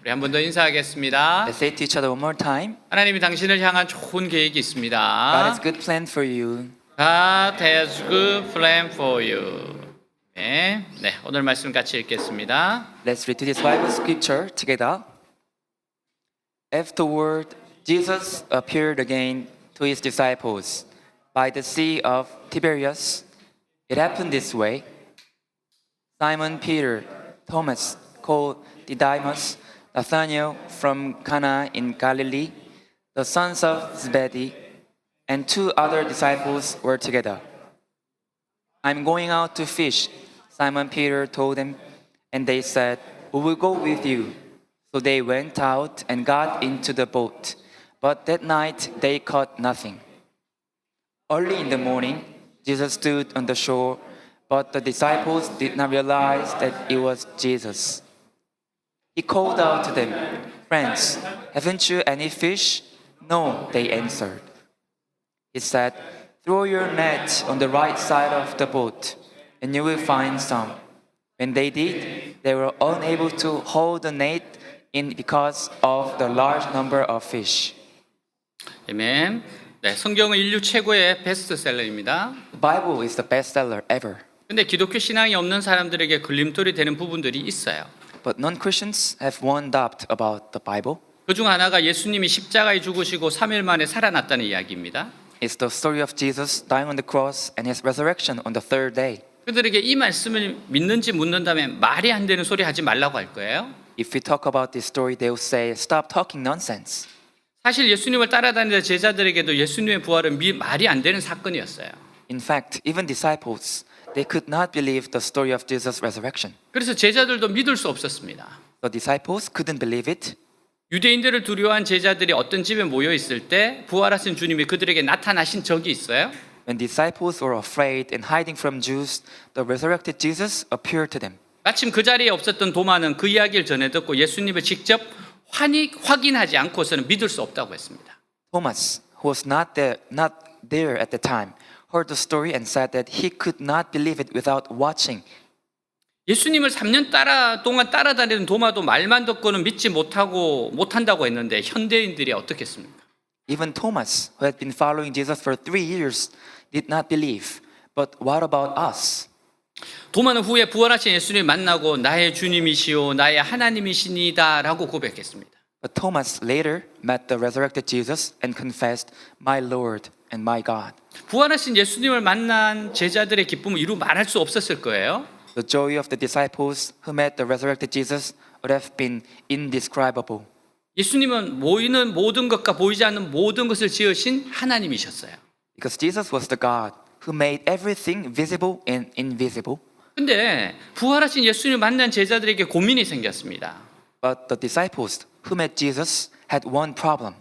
우리 한 번 더 인사하겠습니다. Let's say to each other one more time. 하나님이 당신을 향한 좋은 계획이 God 있습니다. has good plan for you. God has good plan for you. 네, 오늘 말씀 같이 읽겠습니다. Let's read this Bible scripture together. Afterward, Jesus appeared again to his disciples by the Sea of Tiberias. It happened this way. Simon Peter, Thomas, called Didymus, Nathanael from Cana in Galilee, the sons of Zebedee, and two other disciples were together. I'm going out to fish, Simon Peter told them, and they said, we will go with you. So they went out and got into the boat, but that night they caught nothing. Early in the morning, Jesus stood on the shore, but the disciples did not realize that it was Jesus. He called out to them, friends, haven't you any fish? No, they answered. He said, throw your net on the right side of the boat, and you will find some. When they did, they were unable to hold the net in because of the large number of fish. 아멘. 네, 성경은 인류 최고의 베스트셀러입니다. The Bible is the best seller ever. 근데 기독교 신앙이 없는 사람들에게 걸림돌이 되는 부분들이 있어요. But non-Christians have one doubt about the Bible. 그중 하나가 예수님이 십자가에 죽으시고 3일 만에 살아났다는 이야기입니다. It's the story of Jesus dying on the cross and his resurrection on the third day. 그들에게 이 말씀을 믿는지 묻는다면 말이 안 되는 소리 하지 말라고 할 거예요. If we talk about this story, they will say, stop talking nonsense. 사실 예수님을 따라다니는 제자들에게도 예수님의 부활은 말이 안 되는 사건이었어요. In fact, even disciples, they could not believe the story of Jesus' resurrection. 그래서 제자들도 믿을 수 없었습니다. The disciples couldn't believe it. 유대인들을 두려워한 제자들이 어떤 집에 모여 있을 때 부활하신 주님이 그들에게 나타나신 적이 있어요. When disciples were afraid and hiding from Jews, the resurrected Jesus appeared to them. 마침 그 자리에 없었던 도마는 그 이야기를 전해 듣고 예수님을 직접 확인하지 않고서는 믿을 수 없다고 했습니다. Thomas, who was not there at the time, heard the story and said that he could not believe it without watching. 예수님을 3년 동안 따라다니는 도마도 말만 듣고는 믿지 못한다고 했는데 현대인들이 어떻겠습니까? Even Thomas, who had been following Jesus for 3 years, did not believe. But what about us? 도마는 후에 부활하신 예수님을 만나고 나의 주님이시오 나의 하나님이시니다 라고 고백했습니다. But Thomas later met the resurrected Jesus and confessed, my Lord and my God. 부활하신 예수님을 만난 제자들의 기쁨을 이루 말할 수 없었을 거예요. The joy of the disciples who met the resurrected Jesus would have been indescribable. 예수님은 보이는 모든 것과 보이지 않는 모든 것을 지으신 하나님이셨어요. Because Jesus was the God who made everything visible and invisible. 근데 부활하신 예수님을 만난 제자들에게 고민이 생겼습니다. But the disciples who met Jesus had one problem.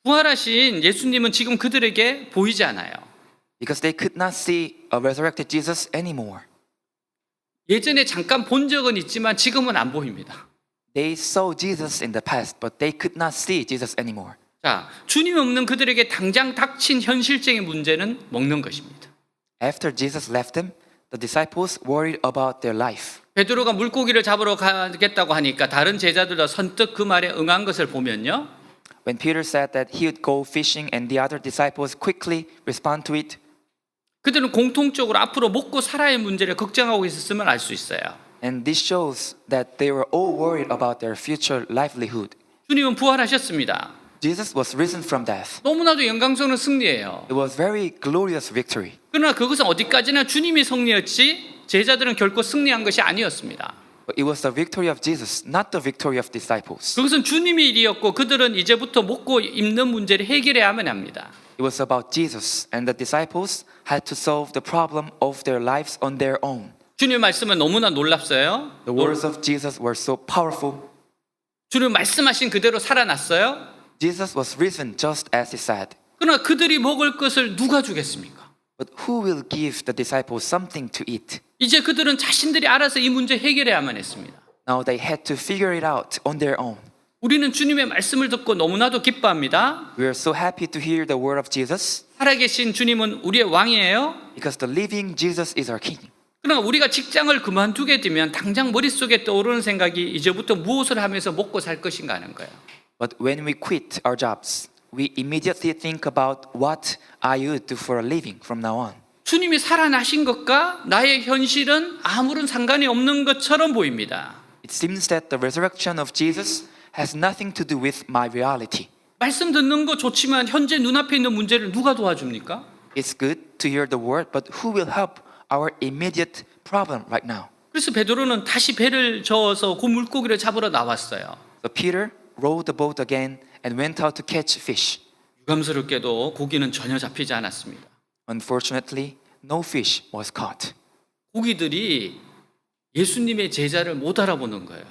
부활하신 예수님은 지금 그들에게 보이지 않아요. Because they could not see a resurrected Jesus anymore. 예전에 잠깐 본 적은 있지만 지금은 안 보입니다. They saw Jesus in the past, but they could not see Jesus anymore. 자, 주님 없는 그들에게 당장 닥친 현실적인 문제는 먹는 것입니다. After Jesus left them, the disciples worried about their life. 베드로가 물고기를 잡으러 가겠다고 하니까 다른 제자들도 선뜻 그 말에 응한 것을 보면요. When Peter said that he would go fishing and the other disciples quickly respond to it, 그들은 공통적으로 앞으로 먹고 살아야 문제를 걱정하고 있었음을 알 수 있어요. and this shows that they were all worried about their future livelihood. 주님은 부활하셨습니다. Jesus was risen from death. 너무나도 영광스러운 승리예요. It was very glorious victory. 그러나 그것은 어디까지나 주님이 승리였지 제자들은 결코 승리한 것이 아니었습니다. But it was the victory of Jesus, not the victory of disciples. 그것은 주님의 일이었고 그들은 이제부터 먹고 입는 문제를 해결해야만 합니다. It was about Jesus, and the disciples had to solve the problem of their lives on their own. 주님의 말씀은 너무나 놀랍어요. The words of Jesus were so powerful. 주님 말씀하신 그대로 살아났어요. Jesus was risen just as he said. 그러나 그들이 먹을 것을 누가 주겠습니까? But who will give the disciples something to eat? 이제 그들은 자신들이 알아서 이 문제 해결해야만 했습니다. Now they had to figure it out on their own. 우리는 주님의 말씀을 듣고 너무나도 기뻐합니다. We are so happy to hear the word of Jesus 살아계신 주님은 우리의 왕이에요. because the living Jesus is our King. 그러나 우리가 직장을 그만두게 되면 당장 머릿속에 떠오르는 생각이 이제부터 무엇을 하면서 먹고 살 것인가 하는 거예요. But when we quit our jobs, we immediately think about what I would do for a living from now on. 주님이 살아나신 것과 나의 현실은 아무런 상관이 없는 것처럼 보입니다. It seems that the resurrection of Jesus has nothing to do with my reality. 말씀 듣는 거 좋지만 현재 눈앞에 있는 문제를 누가 도와줍니까? It's good to hear the word, but who will help our immediate problem right now? 그래서 베드로는 다시 배를 저어서 그 물고기를 잡으러 나왔어요. So Peter rowed the boat again and went out to catch fish. 유감스럽게도 고기는 전혀 잡히지 않았습니다. Unfortunately, no fish was caught. 고기들이 예수님의 제자를 못 알아보는 거예요.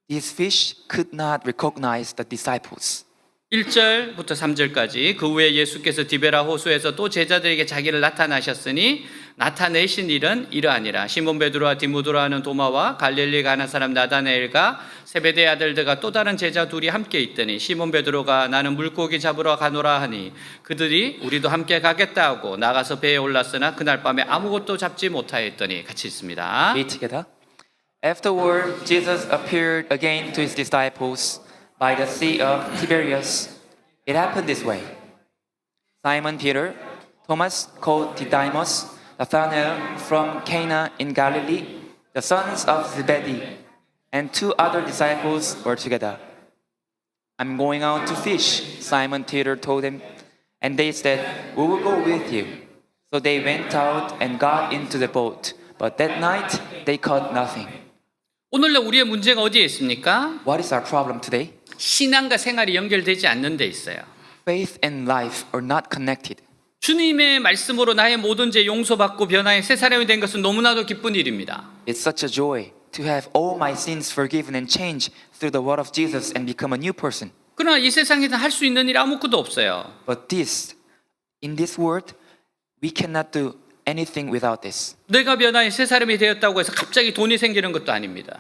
These fish could not recognize the disciples. 1절부터 3절까지 그 후에 예수께서 디베라 호수에서 또 제자들에게 자기를 나타나셨으니 나타내신 일은 이러하니라. 시몬 베드로와 디모데라 하는 도마와 갈릴리 가는 사람 나다나엘과 세베대의 아들들과 또 다른 제자 둘이 함께 있더니 시몬 베드로가 나는 물고기 잡으러 가노라 하니 그들이 우리도 함께 가겠다 하고 나가서 배에 올랐으나 그날 밤에 아무것도 잡지 못하였더니 같이 있습니다. Read together. Afterward, Jesus appeared again to his disciples by the Sea of Tiberias. It happened this way. Simon Peter, Thomas called Didymus, Nathanael from Cana in Galilee, the sons of Zebedee, and two other disciples were together. I'm going out to fish, Simon Peter told them, and they said, we will go with you. So they went out and got into the boat, but that night they caught nothing. 오늘날 우리의 문제가 어디에 있습니까? What is our problem today? 신앙과 생활이 연결되지 않는 데 있어요. Faith and life are not connected. 주님의 말씀으로 나의 모든 죄 용서받고 변화의 새 사람이 된 것은 너무나도 기쁜 일입니다. It's such a joy to have all my sins forgiven and changed through the word of Jesus and become a new person. 그러나 이 세상에서 할 수 있는 일 아무것도 없어요. But in this world, we cannot do anything without this. 내가 변화의 새 사람이 되었다고 해서 갑자기 돈이 생기는 것도 아닙니다.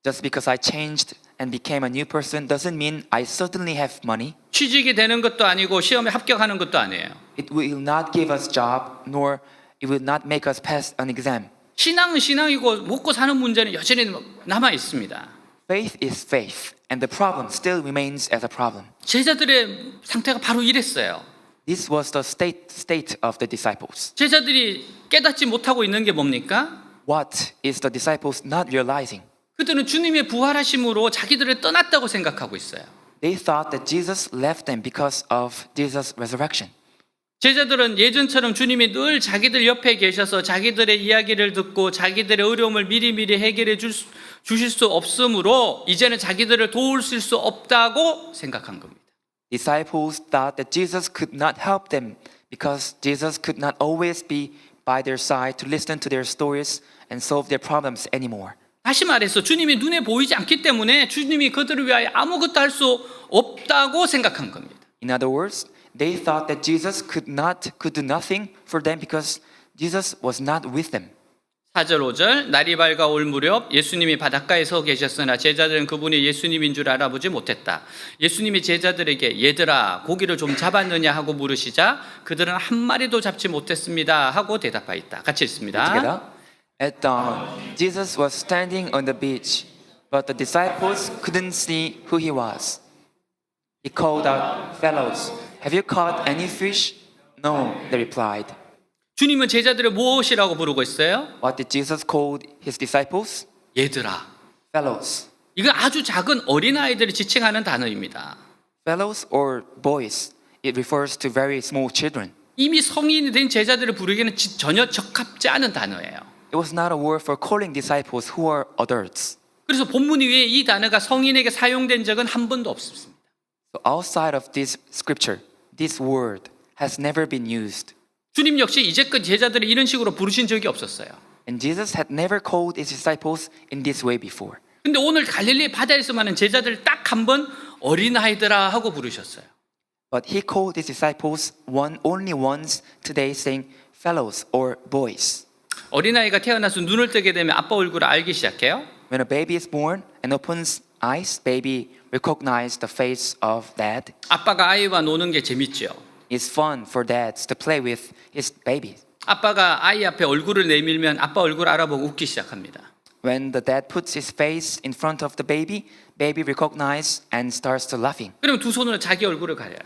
Just because I changed and became a new person doesn't mean I suddenly have money. 취직이 되는 것도 아니고 시험에 합격하는 것도 아니에요. It will not give us job, nor it will not make us pass an exam. 신앙은 신앙이고 먹고 사는 문제는 여전히 남아 있습니다. Faith is faith, and the problem still remains as a problem. 제자들의 상태가 바로 이랬어요. This was the state of the disciples. 제자들이 깨닫지 못하고 있는 게 뭡니까? What is the disciples not realizing? 그들은 주님의 부활하심으로 자기들을 떠났다고 생각하고 있어요. They thought that Jesus left them because of Jesus' resurrection. 제자들은 예전처럼 주님이 늘 자기들 옆에 계셔서 자기들의 이야기를 듣고 자기들의 어려움을 미리미리 해결해 주실 수 없으므로 이제는 자기들을 도우실 수 없다고 생각한 겁니다. Disciples thought that Jesus could not help them because Jesus could not always be by their side to listen to their stories and solve their problems anymore. 다시 말해서 주님이 눈에 보이지 않기 때문에 주님이 그들을 위하여 아무것도 할 수 없다고 생각한 겁니다. In other words, they thought that Jesus could do nothing for them because Jesus was not with them. 4절 5절 날이 밝아 올 무렵 예수님이 바닷가에 서 계셨으나 제자들은 그분이 예수님인 줄 알아보지 못했다. 예수님이 제자들에게 얘들아 고기를 좀 잡았느냐 하고 물으시자 그들은 한 마리도 잡지 못했습니다 하고 대답하였다. 같이 읽습니다. Together. At dawn, Jesus was standing on the beach, but the disciples couldn't see who he was. He called out, "Fellows, have you caught any fish?" "No," they replied. 주님은 제자들을 무엇이라고 부르고 있어요? What did Jesus call his disciples? 얘들아. Fellows. 이건 아주 작은 어린아이들을 지칭하는 단어입니다. Fellows or boys. It refers to very small children. 이미 성인이 된 제자들을 부르기에는 전혀 적합지 않은 단어예요. It was not a word for calling disciples who are adults. 그래서 본문 위에 이 단어가 성인에게 사용된 적은 한 번도 없습니다. So outside of this scripture, this word has never been used. 주님 역시 이제껏 제자들을 이런 식으로 부르신 적이 없었어요. And Jesus had never called his disciples in this way before. 근데 오늘 갈릴리 바다에서만은 제자들을 딱 한 번 어린아이들아 하고 부르셨어요. But he called his disciples only once today, saying fellows or boys. 어린아이가 태어나서 눈을 뜨게 되면 아빠 얼굴을 알기 시작해요. When a baby is born and opens eyes, baby recognizes the face of dad. 아빠가 아이와 노는 게 재밌죠. It's fun for dads to play with his baby. 아빠가 아이 앞에 얼굴을 내밀면 아빠 얼굴 알아보고 웃기 시작합니다. When the dad puts his face in front of the baby, baby recognizes and starts to laughing. 그러면 두 손으로 자기 얼굴을 가려요.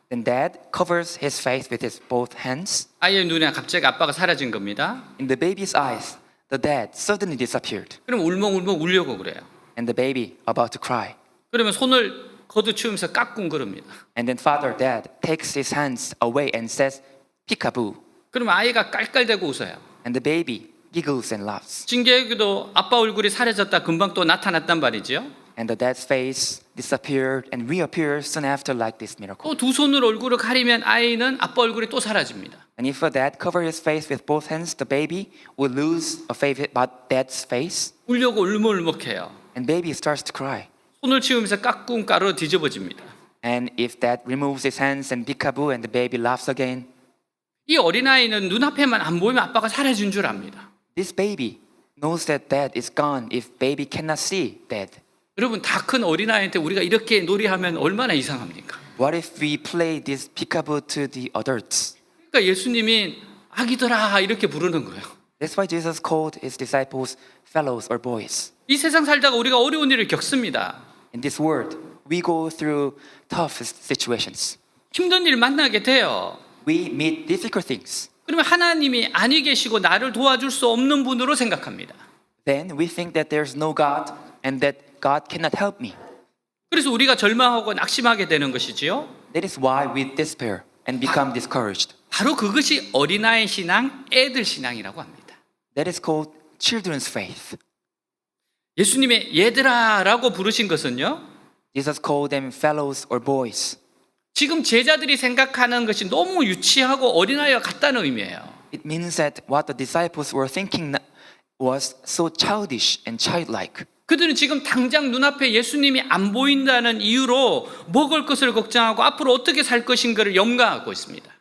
Then dad covers his face with his both hands. 아이의 눈에 갑자기 아빠가 사라진 겁니다. In the baby's eyes, the dad suddenly disappeared, 그럼 울먹울먹 울려고 그래요. and the baby about to cry. 그러면 손을 걷어치우면서 깍꿍거립니다. And then father dad takes his hands away and says, "Peekaboo." 그러면 아이가 깔깔대고 웃어요. And the baby giggles and laughs. 신기하게도 아빠 얼굴이 사라졌다 금방 또 나타났단 말이죠. And the dad's face disappeared and reappears soon after like this miracle. 또 두 손으로 얼굴을 가리면 아이는 아빠 얼굴이 또 사라집니다. And if a dad covers his face with both hands, the baby will lose a favorite but dad's face, 울려고 울먹울먹해요. and baby starts to cry. 손을 치우면서 깍꿍 가루 뒤집어집니다. And if dad removes his hands and peekaboo and the baby laughs again, 이 어린아이는 눈앞에만 안 보이면 아빠가 사라진 줄 압니다. this baby knows that dad is gone if baby cannot see dad. 여러분 다 큰 어린아이한테 우리가 이렇게 놀이하면 얼마나 이상합니까? What if we play this peekaboo to the adults? 그러니까 예수님이 아기들아 이렇게 부르는 거예요. That's why Jesus called his disciples fellows or boys. 이 세상 살다가 우리가 어려운 일을 겪습니다. In this world, we go through tough situations. 힘든 일 만나게 돼요. We meet difficult things. 그러면 하나님이 아니 계시고 나를 도와줄 수 없는 분으로 생각합니다. Then we think that there's no God and that God cannot help me. 그래서 우리가 절망하고 낙심하게 되는 것이지요. That is why we despair and become discouraged. 바로 그것이 어린아이 신앙, 애들 신앙이라고 합니다. That is called children's faith. 예수님의 얘들아라고 부르신 것은요. Jesus called them fellows or boys. 지금 제자들이 생각하는 것이 너무 유치하고 어린아이와 같다는 의미예요. It means that what the disciples were thinking was so childish and childlike. 그들은 지금 당장 눈앞에 예수님이 안 보인다는 이유로 먹을 것을 걱정하고 앞으로 어떻게 살 것인가를 염려하고 있습니다.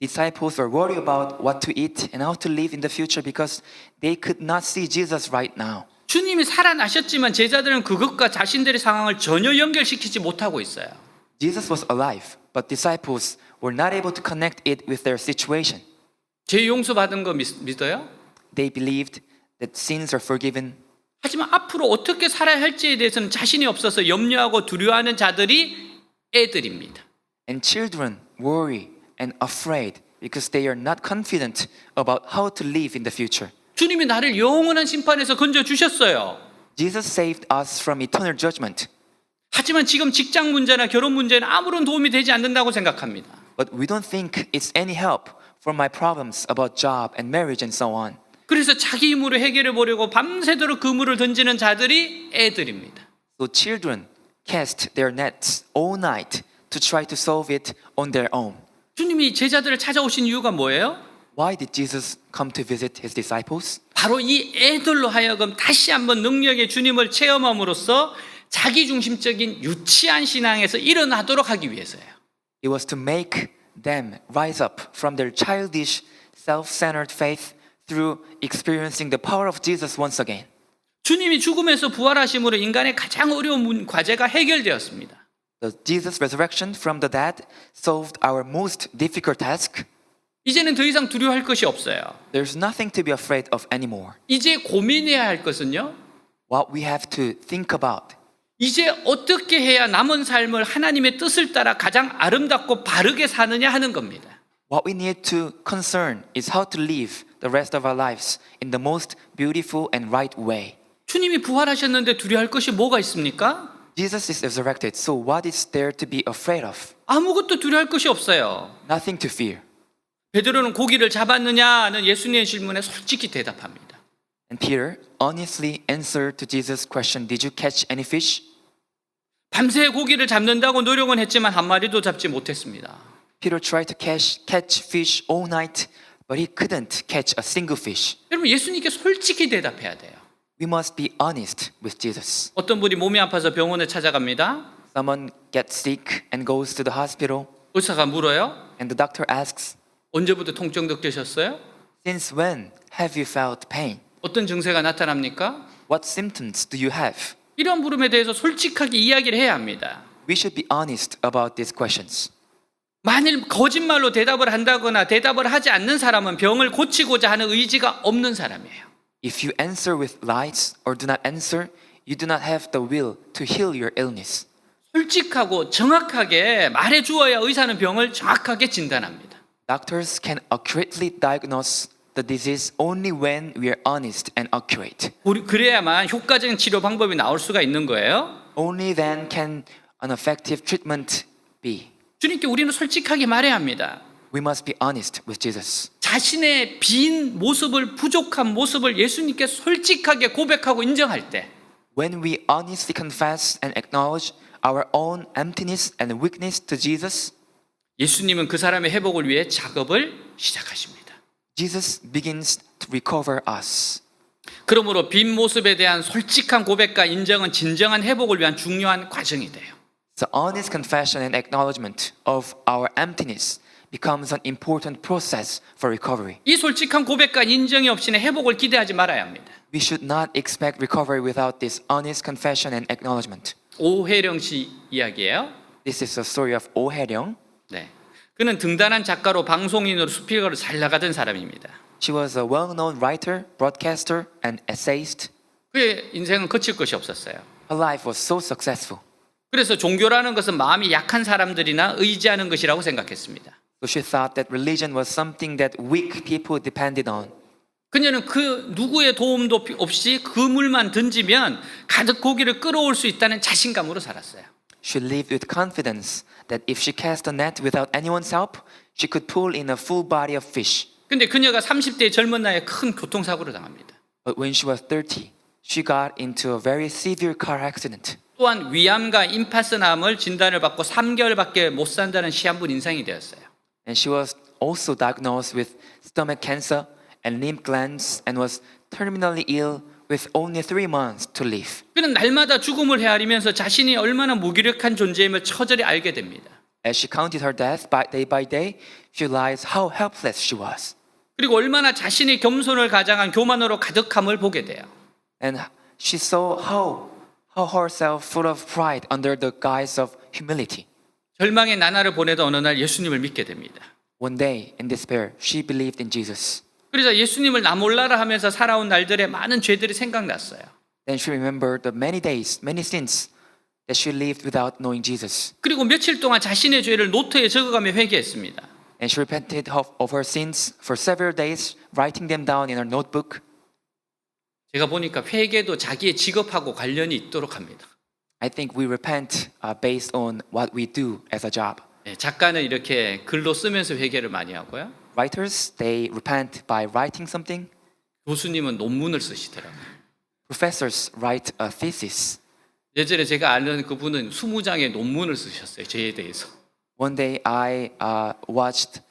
Disciples were worried about what to eat and how to live in the future because they could not see Jesus right now. 주님이 살아나셨지만 제자들은 그것과 자신들의 상황을 전혀 연결시키지 못하고 있어요. Jesus was alive, but disciples were not able to connect it with their situation. 죄 용서받은 거 믿어요? They believed that sins are forgiven, 하지만 앞으로 어떻게 살아야 할지에 대해서는 자신이 없어서 염려하고 두려워하는 자들이 애들입니다. and children worry and afraid because they are not confident about how to live in the future. 주님이 나를 영원한 심판에서 건져 주셨어요. Jesus saved us from eternal judgment, 하지만 지금 직장 문제나 결혼 문제는 아무런 도움이 되지 않는다고 생각합니다. but we don't think it's any help for my problems about job and marriage and so on. 그래서 자기 힘으로 해결해 보려고 밤새도록 그물을 던지는 자들이 애들입니다. So children cast their nets all night to try to solve it on their own. 주님이 제자들을 찾아오신 이유가 뭐예요? Why did Jesus come to visit his disciples? 바로 이 애들로 하여금 다시 한번 능력의 주님을 체험함으로써 자기중심적인 유치한 신앙에서 일어나도록 하기 위해서예요. It was to make them rise up from their childish, self-centered faith through experiencing the power of Jesus once again. 주님이 죽음에서 부활하심으로 인간의 가장 어려운 과제가 해결되었습니다. The Jesus resurrection from the dead solved our most difficult task. 이제는 더 이상 두려워할 것이 없어요. There's nothing to be afraid of anymore. 이제 고민해야 할 것은요. What we have to think about 이제 어떻게 해야 남은 삶을 하나님의 뜻을 따라 가장 아름답고 바르게 사느냐 하는 겁니다. What we need to concern is how to live the rest of our lives in the most beautiful and right way. 주님이 부활하셨는데 두려워할 것이 뭐가 있습니까? Jesus is resurrected, so what is there to be afraid of? 아무것도 두려워할 것이 없어요. Nothing to fear. 베드로는 고기를 잡았느냐는 예수님의 질문에 솔직히 대답합니다. And Peter honestly answered to Jesus' question, "Did you catch any fish?" 밤새 고기를 잡는다고 노력은 했지만 한 마리도 잡지 못했습니다. Peter tried to catch fish all night, but he couldn't catch a single fish. 여러분 예수님께 솔직히 대답해야 돼요. We must be honest with Jesus. 어떤 분이 몸이 아파서 병원에 찾아갑니다. Someone gets sick and goes to the hospital, 의사가 물어요. and the doctor asks, 언제부터 통증 느끼셨어요? "Since when have you felt pain? 어떤 증세가 나타납니까? What symptoms do you have?" 이런 물음에 대해서 솔직하게 이야기를 해야 합니다. We should be honest about these questions. 만일 거짓말로 대답을 한다거나 대답을 하지 않는 사람은 병을 고치고자 하는 의지가 없는 사람이에요. If you answer with lies or do not answer, you do not have the will to heal your illness. 솔직하고 정확하게 말해 주어야 의사는 병을 정확하게 진단합니다. Doctors can accurately diagnose the disease only when we are honest and accurate. 그래야만 효과적인 치료 방법이 나올 수가 있는 거예요. Only then can an effective treatment be. 주님께 우리는 솔직하게 말해야 합니다. We must be honest with Jesus. 자신의 빈 모습을, 부족한 모습을 예수님께 솔직하게 고백하고 인정할 때 When we honestly confess and acknowledge our own emptiness and weakness to Jesus, 예수님은 그 사람의 회복을 위해 작업을 시작하십니다. Jesus begins to recover us. 그러므로 빈 모습에 대한 솔직한 고백과 인정은 진정한 회복을 위한 중요한 과정이 돼요. The honest confession and acknowledgement of our emptiness becomes an important process for recovery. 이 솔직한 고백과 인정이 없이는 회복을 기대하지 말아야 합니다. We should not expect recovery without this honest confession and acknowledgement. 오혜령 씨 이야기예요. This is the story of Oh Hae-ryung. 네. 그는 등단한 작가로 방송인으로 수필가로 잘 나가던 사람입니다. She was a well-known writer, broadcaster, and essayist. 그의 인생은 거칠 것이 없었어요. Her life was so successful. 그래서 종교라는 것은 마음이 약한 사람들이나 의지하는 것이라고 생각했습니다. So she thought that religion was something that weak people depended on. 그녀는 그 누구의 도움도 없이 그물만 던지면 가득 고기를 끌어올 수 있다는 자신감으로 살았어요. She lived with confidence that if she cast a net without anyone's help, she could pull in a full body of fish. 근데 그녀가 30대의 젊은 나이에 큰 교통사고를 당합니다. But when she was 30, she got into a very severe car accident. 또한 위암과 임파선암을 진단을 받고 3개월밖에 못 산다는 시한부 인상이 되었어요. And she was also diagnosed with stomach cancer and lymph glands and was terminally ill with only 3 months to live. 그는 날마다 죽음을 헤아리면서 자신이 얼마나 무기력한 존재임을 처절히 알게 됩니다. As she counted her death by day, she realized how helpless she was. 그리고 얼마나 자신이 겸손을 가장한 교만으로 가득함을 보게 돼요. And she saw how herself full of pride under the guise of humility. 절망의 나날을 보내던 어느 날 예수님을 믿게 됩니다. One day, in despair, she believed in Jesus. 그래서 예수님을 나 몰라라 하면서 살아온 날들의 많은 죄들이 생각났어요. Then she remembered the many days, many sins that she lived without knowing Jesus. 그리고 며칠 동안 자신의 죄를 노트에 적어가며 회개했습니다. And she repented of her sins for several days, writing them down in her notebook. 제가 보니까 회개도 자기의 직업하고 관련이 있도록 합니다. I think we repent based on what we do as a job. 작가는 이렇게 글로 쓰면서 회개를 많이 하고요. Writers, they repent by writing something. 교수님은 논문을 쓰시더라고요. Professors write a thesis. 예전에 제가 아는 그분은 20장의 논문을 쓰셨어요. 죄에 대해서. One day I watched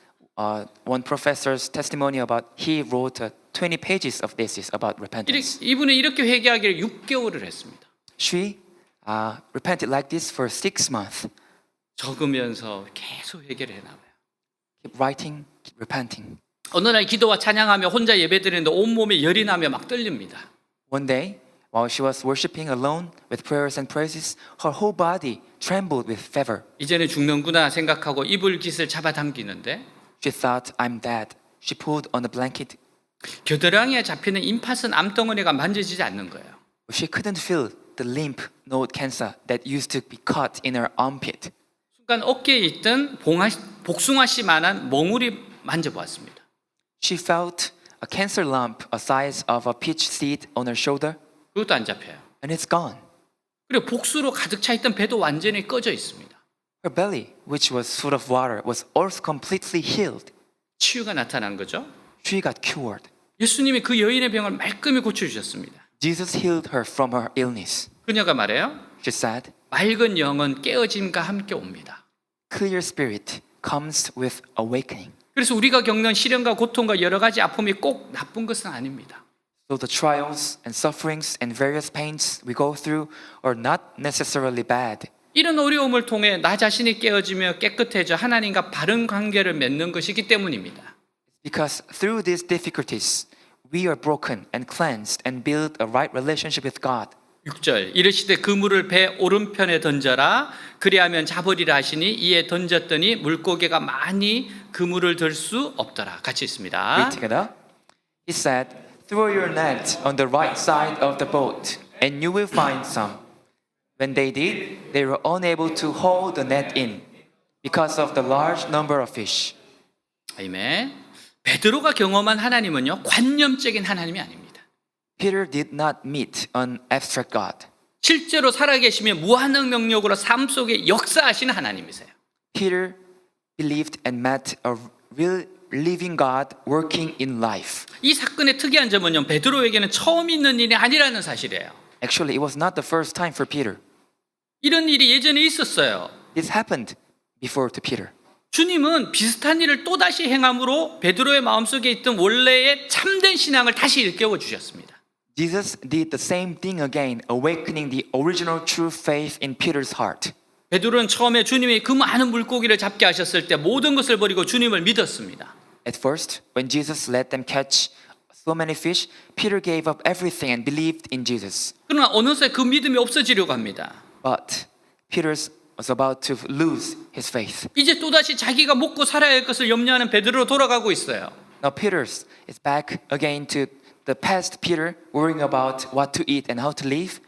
one professor's testimony about he wrote 20 pages of thesis about repentance. 이분은 이렇게 회개하기를 6개월을 했습니다. She repented like this for 6 months. 적으면서 계속 회개를 해나가요. Keep writing, keep repenting. 어느 날 기도와 찬양하며 혼자 예배드리는데 온몸에 열이 나며 막 떨립니다. One day, while she was worshiping alone with prayers and praises, her whole body trembled with fever. 이제는 죽는구나 생각하고 이불 깃을 잡아당기는데 She thought, I'm dead. She pulled on the blanket. 겨드랑이에 잡히는 임파선 암덩어리가 만져지지 않는 거예요. She couldn't feel the lymph node cancer that used to be caught in her armpit. 순간 어깨에 있던 복숭아씨만한 멍울이 만져보았습니다. She felt a cancer lump a size of a peach seed on her shoulder, 그것도 안 잡혀요. and it's gone. 그리고 복수로 가득 차 있던 배도 완전히 꺼져 있습니다. Her belly, which was full of water, was also completely healed. 치유가 나타난 거죠. She got cured. 예수님이 그 여인의 병을 말끔히 고쳐주셨습니다. Jesus healed her from her illness. 그녀가 말해요. She said, 맑은 영은 깨어짐과 함께 옵니다. clear spirit comes with awakening. 그래서 우리가 겪는 시련과 고통과 여러 가지 아픔이 꼭 나쁜 것은 아닙니다. So the trials and sufferings and various pains we go through are not necessarily bad. 이런 어려움을 통해 나 자신이 깨어지며 깨끗해져 하나님과 바른 관계를 맺는 것이기 때문입니다. Because through these difficulties, we are broken and cleansed and build a right relationship with God. 6절 이르시되 그물을 배 오른편에 던져라 그리하면 잡으리라 하시니 이에 던졌더니 물고기가 많이 그물을 들 수 없더라. 같이 있습니다. Read together. He said, "Throw your net on the right side of the boat, and you will find some." When they did, they were unable to haul the net in because of the large number of fish. 아멘. 베드로가 경험한 하나님은요 관념적인 하나님이 아닙니다. Peter did not meet an abstract God. 실제로 살아계시며 무한한 능력으로 삶 속에 역사하시는 하나님이세요. Peter believed and met a real living God working in life. 이 사건의 특이한 점은요 베드로에게는 처음 있는 일이 아니라는 사실이에요. Actually, it was not the first time for Peter. 이런 일이 예전에 있었어요. This happened before to Peter. 주님은 비슷한 일을 또다시 행함으로 베드로의 마음속에 있던 원래의 참된 신앙을 다시 일깨워 주셨습니다. Jesus did the same thing again, awakening the original true faith in Peter's heart. 베드로는 처음에 주님이 그 많은 물고기를 잡게 하셨을 때 모든 것을 버리고 주님을 믿었습니다. At first, when Jesus let them catch so many fish, Peter gave up everything and believed in Jesus. 그러나 어느새 그 믿음이 없어지려고 합니다. But Peter was about to lose his faith. 이제 또다시 자기가 먹고 살아야 할 것을 염려하는 베드로로 돌아가고 있어요. Now Peter is back again to the past Peter, worrying about what to eat and how to live.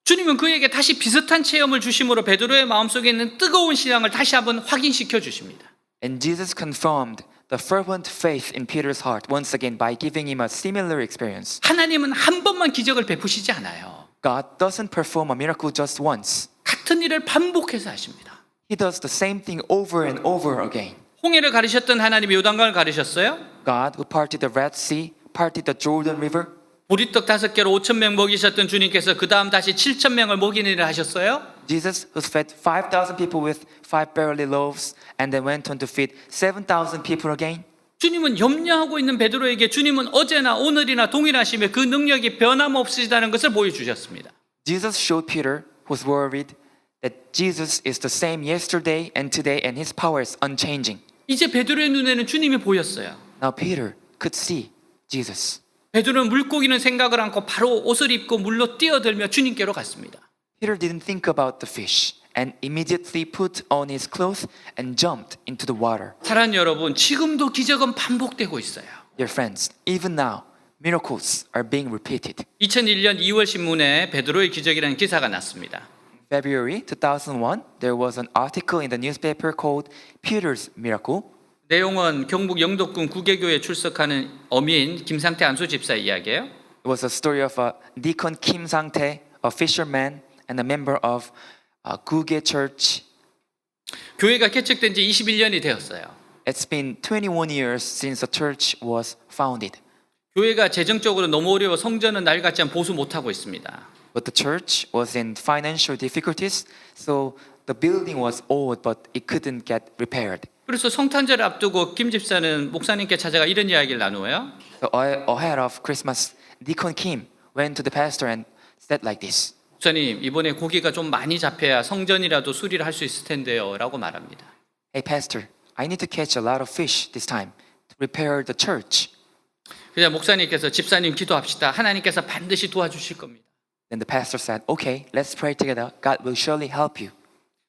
주님은 그에게 다시 비슷한 체험을 주심으로 베드로의 마음속에 있는 뜨거운 신앙을 다시 한번 확인시켜 주십니다. And Jesus confirmed the fervent faith in Peter's heart once again by giving him a similar experience. 하나님은 한 번만 기적을 베푸시지 않아요. God doesn't perform a miracle just once. 같은 일을 반복해서 하십니다. He does the same thing over and over again. 홍해를 가르셨던 하나님이 요단강을 가르셨어요? God, who parted the Red Sea, parted the Jordan River. 보리떡 5개로 5,000명 먹이셨던 주님께서 그 다음 다시 7,000명을 먹이는 일을 하셨어요? Jesus, who fed 5,000 people with 5 barley loaves and then went on to feed 7,000 people again. 주님은 염려하고 있는 베드로에게 주님은 어제나 오늘이나 동일하시며 그 능력이 변함없으시다는 것을 보여주셨습니다. Jesus showed Peter, who's worried, that Jesus is the same yesterday and today and his power is unchanging. 이제 베드로의 눈에는 주님이 보였어요. Now Peter could see Jesus. 베드로는 물고기는 생각을 않고 바로 옷을 입고 물로 뛰어들며 주님께로 갔습니다. Peter didn't think about the fish and immediately put on his clothes and jumped into the water. 사랑하는 여러분, 지금도 기적은 반복되고 있어요. Dear friends, even now, miracles are being repeated. 2001년 2월 신문에 베드로의 기적이라는 기사가 났습니다. February 2001, there was an article in the newspaper called Peter's Miracle. 내용은 경북 영덕군 구계교에 출석하는 어민 김상태 안수 집사의 이야기예요. It was a story of a Deacon Kim Sang-tae, a fisherman and a member of Guge Church. 교회가 개척된 지 21년이 되었어요. It's been 21 years since the church was founded. 교회가 재정적으로 너무 어려워 성전은 낡았지만 보수 못하고 있습니다. But the church was in financial difficulties, so the building was old, but it couldn't get repaired. 그래서 성탄절을 앞두고 김 집사는 목사님께 찾아가 이런 이야기를 나누어요. So ahead of Christmas, Deacon Kim went to the pastor and said like this. 목사님, 이번에 고기가 좀 많이 잡혀야 성전이라도 수리를 할 수 있을 텐데요 라고 말합니다. Hey pastor, I need to catch a lot of fish this time to repair the church. 그래서 목사님께서 집사님 기도합시다. 하나님께서 반드시 도와주실 겁니다. Then the pastor said, okay, let's pray together. God will surely help you.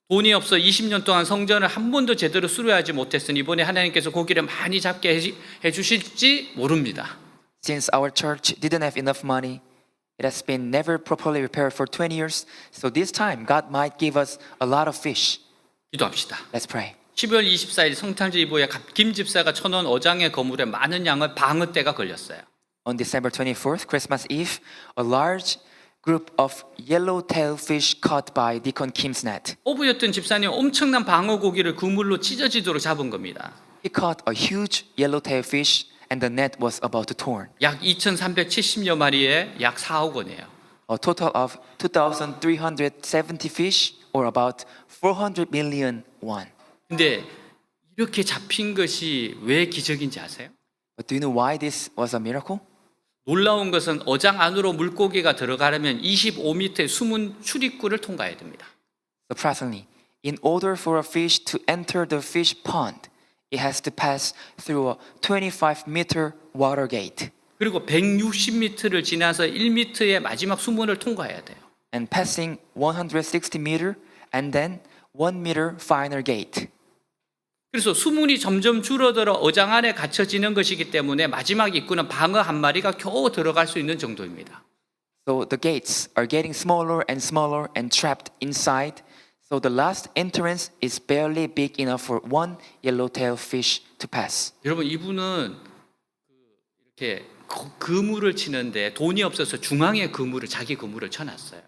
돈이 없어 20년 동안 성전을 한 번도 제대로 수리하지 못했으니 이번에 하나님께서 고기를 많이 잡게 해주실지 모릅니다. Since our church didn't have enough money, it has been never properly repaired for 20 years. So this time, God might give us a lot of fish. 기도합시다. Let's pray. 12월 24일 성탄절 이후에 김 집사가 쳐놓은 어장의 거물에 많은 양의 방어떼가 걸렸어요. On December 24th, Christmas Eve, a large group of yellowtail fish caught by Deacon Kim's net. 어부였던 집사님 엄청난 방어 고기를 그물로 찢어지도록 잡은 겁니다. He caught a huge yellowtail fish and the net was about to torn. 약 2,370여 마리에 약 4억 원이에요. A total of 2,370 fish or about 400 million won. 근데 이렇게 잡힌 것이 왜 기적인지 아세요? But do you know why this was a miracle? 놀라운 것은 어장 안으로 물고기가 들어가려면 25m의 숨은 출입구를 통과해야 됩니다. Surprisingly, in order for a fish to enter the fish pond, it has to pass through a 25-meter water gate. 그리고 160m를 지나서 1m의 마지막 수문을 통과해야 돼요. and passing 160 meter and then 1 meter final gate. 그래서 수문이 점점 줄어들어 어장 안에 갇혀지는 것이기 때문에 마지막 입구는 방어 한 마리가 겨우 들어갈 수 있는 정도입니다. So the gates are getting smaller and smaller and trapped inside. So the last entrance is barely big enough for one yellowtail fish to pass. 여러분 이분은 이렇게 그물을 치는데 돈이 없어서 중앙에 그물을 자기 그물을 쳐놨어요.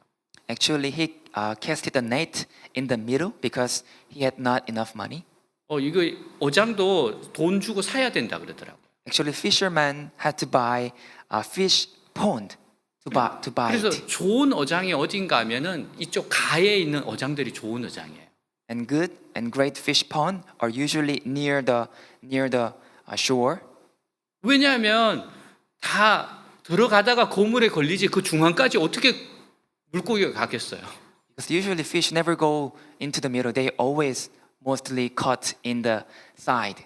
Actually, he casted a net in the middle because he had not enough money. 이거 어장도 돈 주고 사야 된다 그러더라고요. Actually, fishermen had to buy a fish pond to buy 그래서 it. 좋은 어장이 어딘가 하면은 이쪽 가에 있는 어장들이 좋은 어장이에요. And good and great fish pond are usually near the shore. 왜냐하면 다 들어가다가 고물에 걸리지 그 중앙까지 어떻게 물고기가 가겠어요. Because usually fish never go into the middle. They always mostly caught in the side.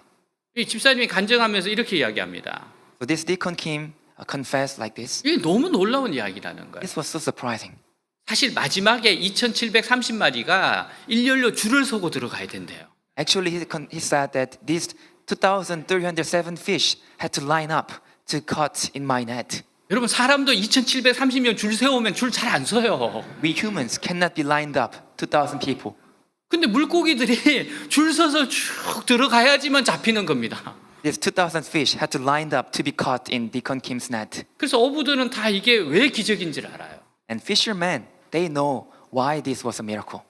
이 집사님이 간증하면서 이렇게 이야기합니다. So this deacon Kim confessed like this. 이게 너무 놀라운 이야기라는 거예요. This was so surprising. 사실 마지막에 2,730마리가 일렬로 줄을 서고 들어가야 된대요. Actually, he said that these 2,307 fish had to line up to caught in my net. 여러분 사람도 2,730명 줄 세우면 줄 잘 안 서요. We humans cannot be lined up 2,000 people. 근데 물고기들이 줄 서서 쭉 들어가야지만 잡히는 겁니다. These 2,000 fish had to line up to be caught in Deacon Kim's net. 그래서 어부들은 다 이게 왜 기적인지를 알아요. And fishermen, they know why this was a miracle.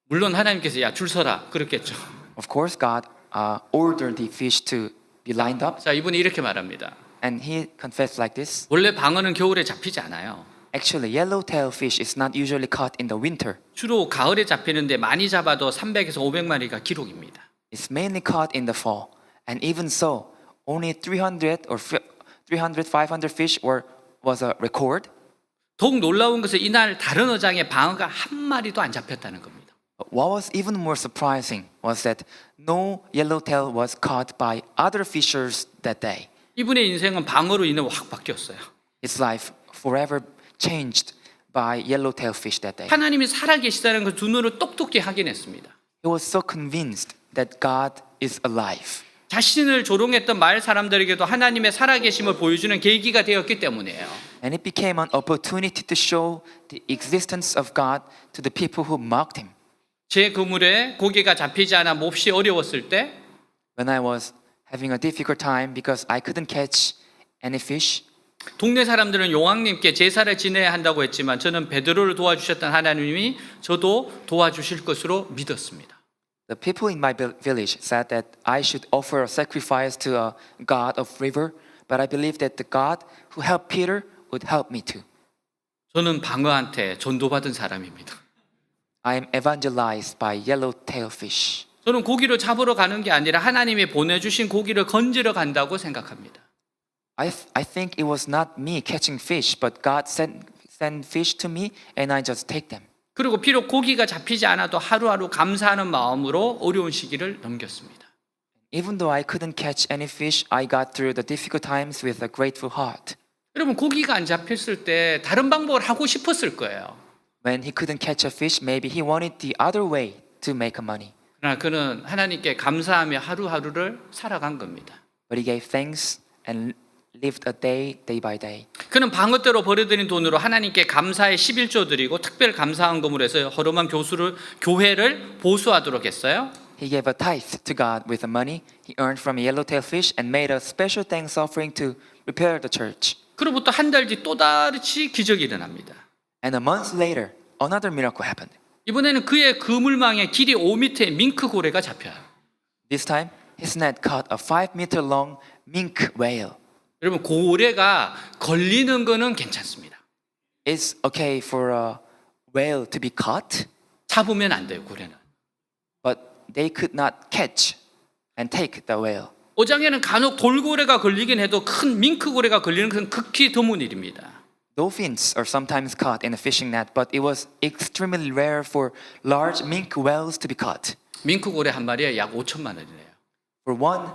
물론 하나님께서 야 줄 서라 그랬겠죠. Of course, God ordered the fish to be lined up, 자 이분이 이렇게 말합니다. and he confessed like this. 원래 방어는 겨울에 잡히지 않아요. Actually, yellowtail fish is not usually caught in the winter. 주로 가을에 잡히는데 많이 잡아도 300에서 500마리가 기록입니다. It's mainly caught in the fall. And even so, only 300 or 300, 500 fish was a record. 더욱 놀라운 것은 이날 다른 어장에 방어가 한 마리도 안 잡혔다는 겁니다. But what was even more surprising was that no yellowtail was caught by other fishers that day. 이분의 인생은 방어로 인해 확 바뀌었어요. His life forever changed by yellowtail fish that day. 하나님이 살아계시다는 걸 두 눈으로 똑똑히 확인했습니다. He was so convinced that God is alive. 자신을 조롱했던 마을 사람들에게도 하나님의 살아계심을 보여주는 계기가 되었기 때문이에요. And it became an opportunity to show the existence of God to the people who mocked him. 제 그물에 고기가 잡히지 않아 몹시 어려웠을 때 When I was having a difficult time because I couldn't catch any fish, 동네 사람들은 용왕님께 제사를 지내야 한다고 했지만 저는 베드로를 도와주셨던 하나님이 저도 도와주실 것으로 믿었습니다. the people in my village said that I should offer a sacrifice to a god of river, but I believe that the God who helped Peter would help me too. 저는 방어한테 전도받은 사람입니다. I am evangelized by yellowtail fish. 저는 고기를 잡으러 가는 게 아니라 하나님이 보내주신 고기를 건지러 간다고 생각합니다. I think it was not me catching fish, but God sent fish to me and I just take them. 그리고 비록 고기가 잡히지 않아도 하루하루 감사하는 마음으로 어려운 시기를 넘겼습니다. Even though I couldn't catch any fish, I got through the difficult times with a grateful heart. 여러분 고기가 안 잡혔을 때 다른 방법을 하고 싶었을 거예요. When he couldn't catch a fish, maybe he wanted the other way to make money. 그러나 그는 하나님께 감사하며 하루하루를 살아간 겁니다. But he gave thanks and lived a day by day. 그는 방어대로 벌어들인 돈으로 하나님께 감사의 11조 드리고 특별 감사헌금을 해서 허름한 교회를 보수하도록 했어요. He gave a tithe to God with the money he earned from a yellowtail fish and made a special thanks offering to repair the church. 그로부터 한 달 뒤 또 다시 기적이 일어납니다. And a month later, another miracle happened. 이번에는 그의 그물망에 길이 5m의 밍크 고래가 잡혀요. This time, his net caught a 5-meter long mink whale. 여러분 고래가 걸리는 거는 괜찮습니다. It's okay for a whale to be caught, 잡으면 안 돼요 고래는. but they could not catch and take the whale. 어장에는 간혹 돌고래가 걸리긴 해도 큰 밍크 고래가 걸리는 것은 극히 드문 일입니다. Dolphins are sometimes caught in a fishing net, but it was extremely rare for large mink whales to be caught. 밍크 고래 한 마리에 약 5천만 원이네요. For one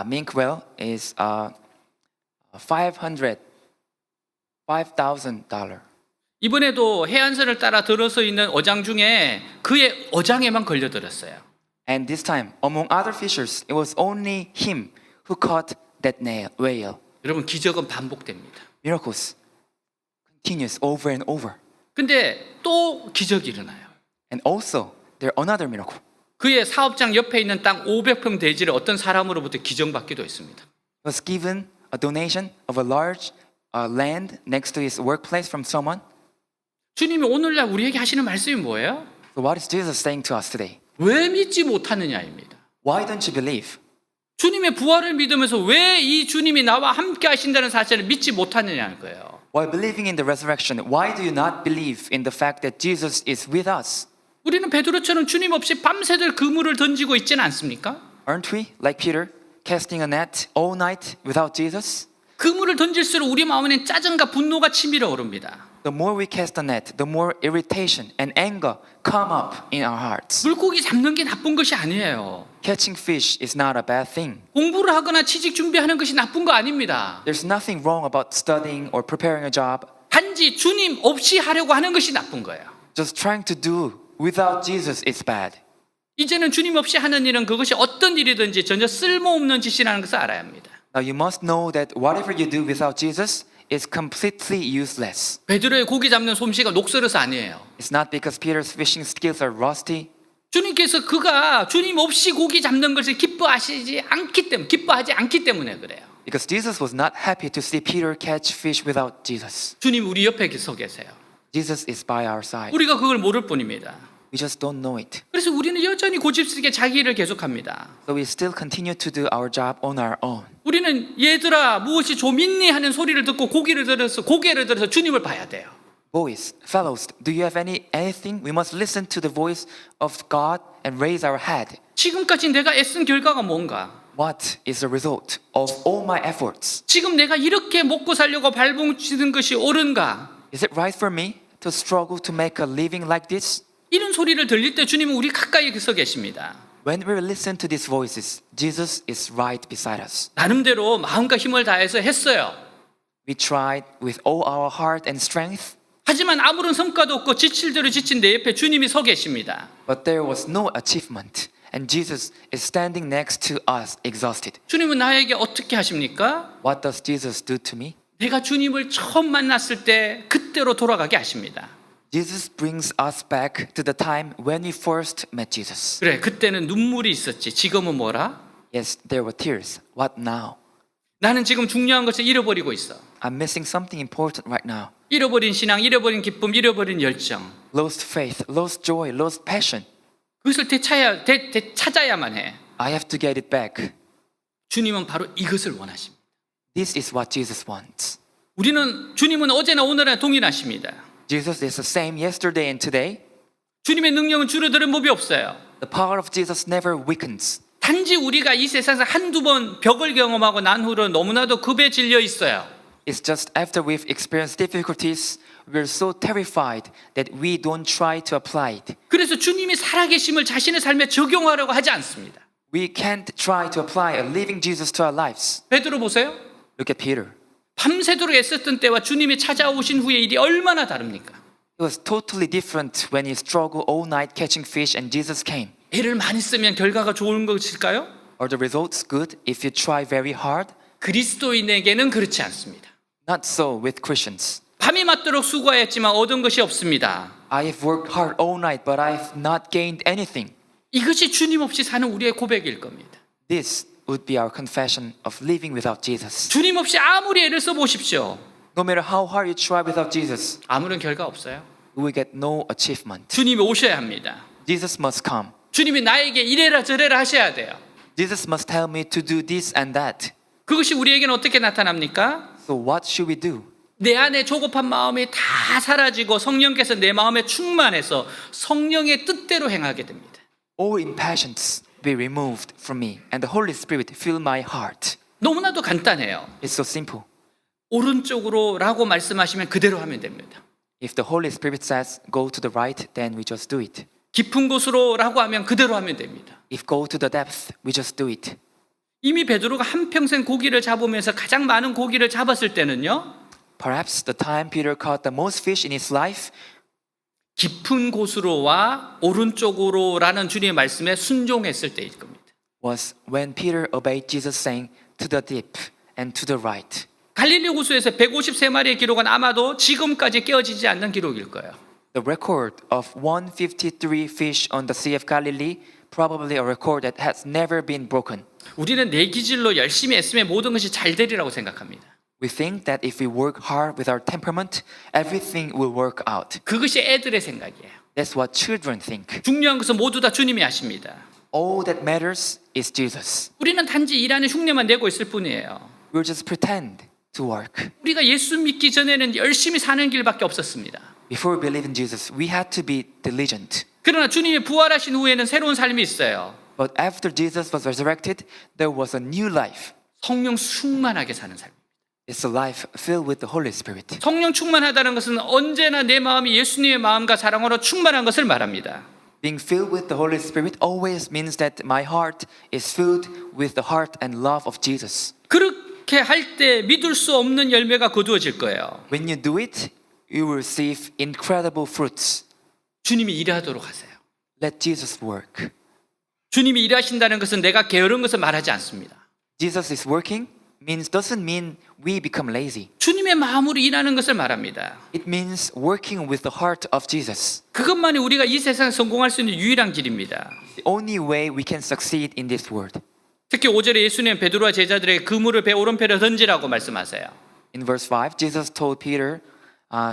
mink whale is $5,000. 이번에도 해안선을 따라 들어서 있는 어장 중에 그의 어장에만 걸려들었어요. And this time, among other fishers, it was only him who caught that whale. 여러분 기적은 반복됩니다. Miracles continues over and over. 근데 또 기적이 일어나요. And also, there another miracle. 그의 사업장 옆에 있는 땅 500평 대지를 어떤 사람으로부터 기증받기도 했습니다. He was given a donation of a large land next to his workplace from someone. 주님이 오늘날 우리에게 하시는 말씀이 뭐예요? So what is Jesus saying to us today? 왜 믿지 못하느냐입니다. Why don't you believe? 주님의 부활을 믿으면서 왜 이 주님이 나와 함께 하신다는 사실을 믿지 못하느냐는 거예요. While believing in the resurrection, why do you not believe in the fact that Jesus is with us? 우리는 베드로처럼 주님 없이 밤새들 그물을 던지고 있지는 않습니까? Aren't we, like Peter, casting a net all night without Jesus? 그물을 던질수록 우리 마음에는 짜증과 분노가 치밀어 오릅니다. The more we cast a net, the more irritation and anger come up in our hearts. 물고기 잡는 게 나쁜 것이 아니에요. Catching fish is not a bad thing. 공부를 하거나 취직 준비하는 것이 나쁜 거 아닙니다. There's nothing wrong about studying or preparing a job. 단지 주님 없이 하려고 하는 것이 나쁜 거예요. Just trying to do without Jesus is bad. 이제는 주님 없이 하는 일은 그것이 어떤 일이든지 전혀 쓸모없는 짓이라는 것을 알아야 합니다. Now you must know that whatever you do without Jesus is completely useless. 베드로의 고기 잡는 솜씨가 녹슬어서 아니에요. It's not because Peter's fishing skills are rusty. 주님께서 그가 주님 없이 고기 잡는 것을 기뻐하지 않기 때문에 그래요. Because Jesus was not happy to see Peter catch fish without Jesus. 주님 우리 옆에 서 계세요. Jesus is by our side. 우리가 그걸 모를 뿐입니다. We just don't know it. 그래서 우리는 여전히 고집스럽게 자기 일을 계속합니다. So we still continue to do our job on our own. 우리는 얘들아 무엇이 좀 있니 하는 소리를 듣고 고개를 들어서 주님을 봐야 돼요. Boys, fellows, do you have anything? We must listen to the voice of God and raise our head. 지금까지 내가 애쓴 결과가 뭔가? What is the result of all my efforts? 지금 내가 이렇게 먹고 살려고 발버둥치는 것이 옳은가? Is it right for me to struggle to make a living like this? 이런 소리를 들릴 때 주님은 우리 가까이 서 계십니다. When we listen to these voices, Jesus is right beside us. 나름대로 마음과 힘을 다해서 했어요. We tried with all our heart and strength, 하지만 아무런 성과도 없고 지칠 대로 지친 내 옆에 주님이 서 계십니다. but there was no achievement, and Jesus is standing next to us exhausted. 주님은 나에게 어떻게 하십니까? What does Jesus do to me? 내가 주님을 처음 만났을 때 그때로 돌아가게 하십니다. Jesus brings us back to the time when we first met Jesus. 그래, 그때는 눈물이 있었지. 지금은 뭐라? Yes, there were tears. What now? 나는 지금 중요한 것을 잃어버리고 있어. I'm missing something important right now. 잃어버린 신앙, 잃어버린 기쁨, 잃어버린 열정. Lost faith, lost joy, lost passion. 그것을 되찾아야만 해. I have to get it back. 주님은 바로 이것을 원하십니다. This is what Jesus wants. 주님은 어제나 오늘이나 동일하십니다. Jesus is the same yesterday and today. 주님의 능력은 줄어드는 법이 없어요. The power of Jesus never weakens. 단지 우리가 이 세상에서 한두 번 벽을 경험하고 난 후로 너무나도 급에 질려 있어요. It's just after we've experienced difficulties, we're so terrified that we don't try to apply it. 그래서 주님이 살아계심을 자신의 삶에 적용하려고 하지 않습니다. We can't try to apply a living Jesus to our lives. 베드로 보세요. Look at Peter. 밤새도록 애썼던 때와 주님이 찾아오신 후의 일이 얼마나 다릅니까? It was totally different when he struggled all night catching fish and Jesus came. 애를 많이 쓰면 결과가 좋은 것일까요? Are the results good if you try very hard? 그리스도인에게는 그렇지 않습니다. Not so with Christians. 밤이 맞도록 수고하였지만 얻은 것이 없습니다. I have worked hard all night, but I have not gained anything. 이것이 주님 없이 사는 우리의 고백일 겁니다. This would be our confession of living without Jesus. 주님 없이 아무리 애를 써보십시오. No matter how hard you try without Jesus, 아무런 결과 없어요. you will get no achievement. 주님이 오셔야 합니다. Jesus must come. 주님이 나에게 이래라 저래라 하셔야 돼요. Jesus must tell me to do this and that. 그것이 우리에게는 어떻게 나타납니까? So what should we do? 내 안에 조급한 마음이 다 사라지고 성령께서 내 마음에 충만해서 성령의 뜻대로 행하게 됩니다. All impatience be removed from me, and the Holy Spirit fill my heart. 너무나도 간단해요. It's so simple. 오른쪽으로 라고 말씀하시면 그대로 하면 됩니다. If the Holy Spirit says go to the right, then we just do it. 깊은 곳으로 라고 하면 그대로 하면 됩니다. If go to the depth, we just do it. 이미 베드로가 한평생 고기를 잡으면서 가장 많은 고기를 잡았을 때는요. Perhaps the time Peter caught the most fish in his life 깊은 곳으로와 오른쪽으로라는 주님의 말씀에 순종했을 때일 겁니다. was when Peter obeyed Jesus saying, to the deep and to the right. 갈릴리 호수에서 153마리의 기록은 아마도 지금까지 깨어지지 않는 기록일 거예요. The record of 153 fish on the Sea of Galilee, probably a record that has never been broken. 우리는 내 기질로 열심히 애쓰면 모든 것이 잘 되리라고 생각합니다. We think that if we work hard with our temperament, everything will work out. 그것이 애들의 생각이에요. That's what children think. 중요한 것은 모두 다 주님이 아십니다. All that matters is Jesus. 우리는 단지 일하는 흉내만 내고 있을 뿐이에요. We'll just pretend to work. 우리가 예수 믿기 전에는 열심히 사는 길밖에 없었습니다. Before we believe in Jesus, we had to be diligent. 그러나 주님이 부활하신 후에는 새로운 삶이 있어요. But after Jesus was resurrected, there was a new life. 성령 충만하게 사는 삶. It's a life filled with the Holy Spirit. 성령 충만하다는 것은 언제나 내 마음이 예수님의 마음과 사랑으로 충만한 것을 말합니다. Being filled with the Holy Spirit always means that my heart is filled with the heart and love of Jesus. 그렇게 할 때 믿을 수 없는 열매가 거두어질 거예요. When you do it, you will receive incredible fruits. 주님이 일하도록 하세요. Let Jesus work. 주님이 일하신다는 것은 내가 게으른 것을 말하지 않습니다. Jesus is working doesn't mean we become lazy. 주님의 마음으로 일하는 것을 말합니다. It means working with the heart of Jesus. 그것만이 우리가 이 세상에 성공할 수 있는 유일한 길입니다. The only way we can succeed in this world. 특히 5절에 예수님은 베드로와 제자들에게 그물을 배 오른편에 던지라고 말씀하세요. In verse 5, Jesus told Peter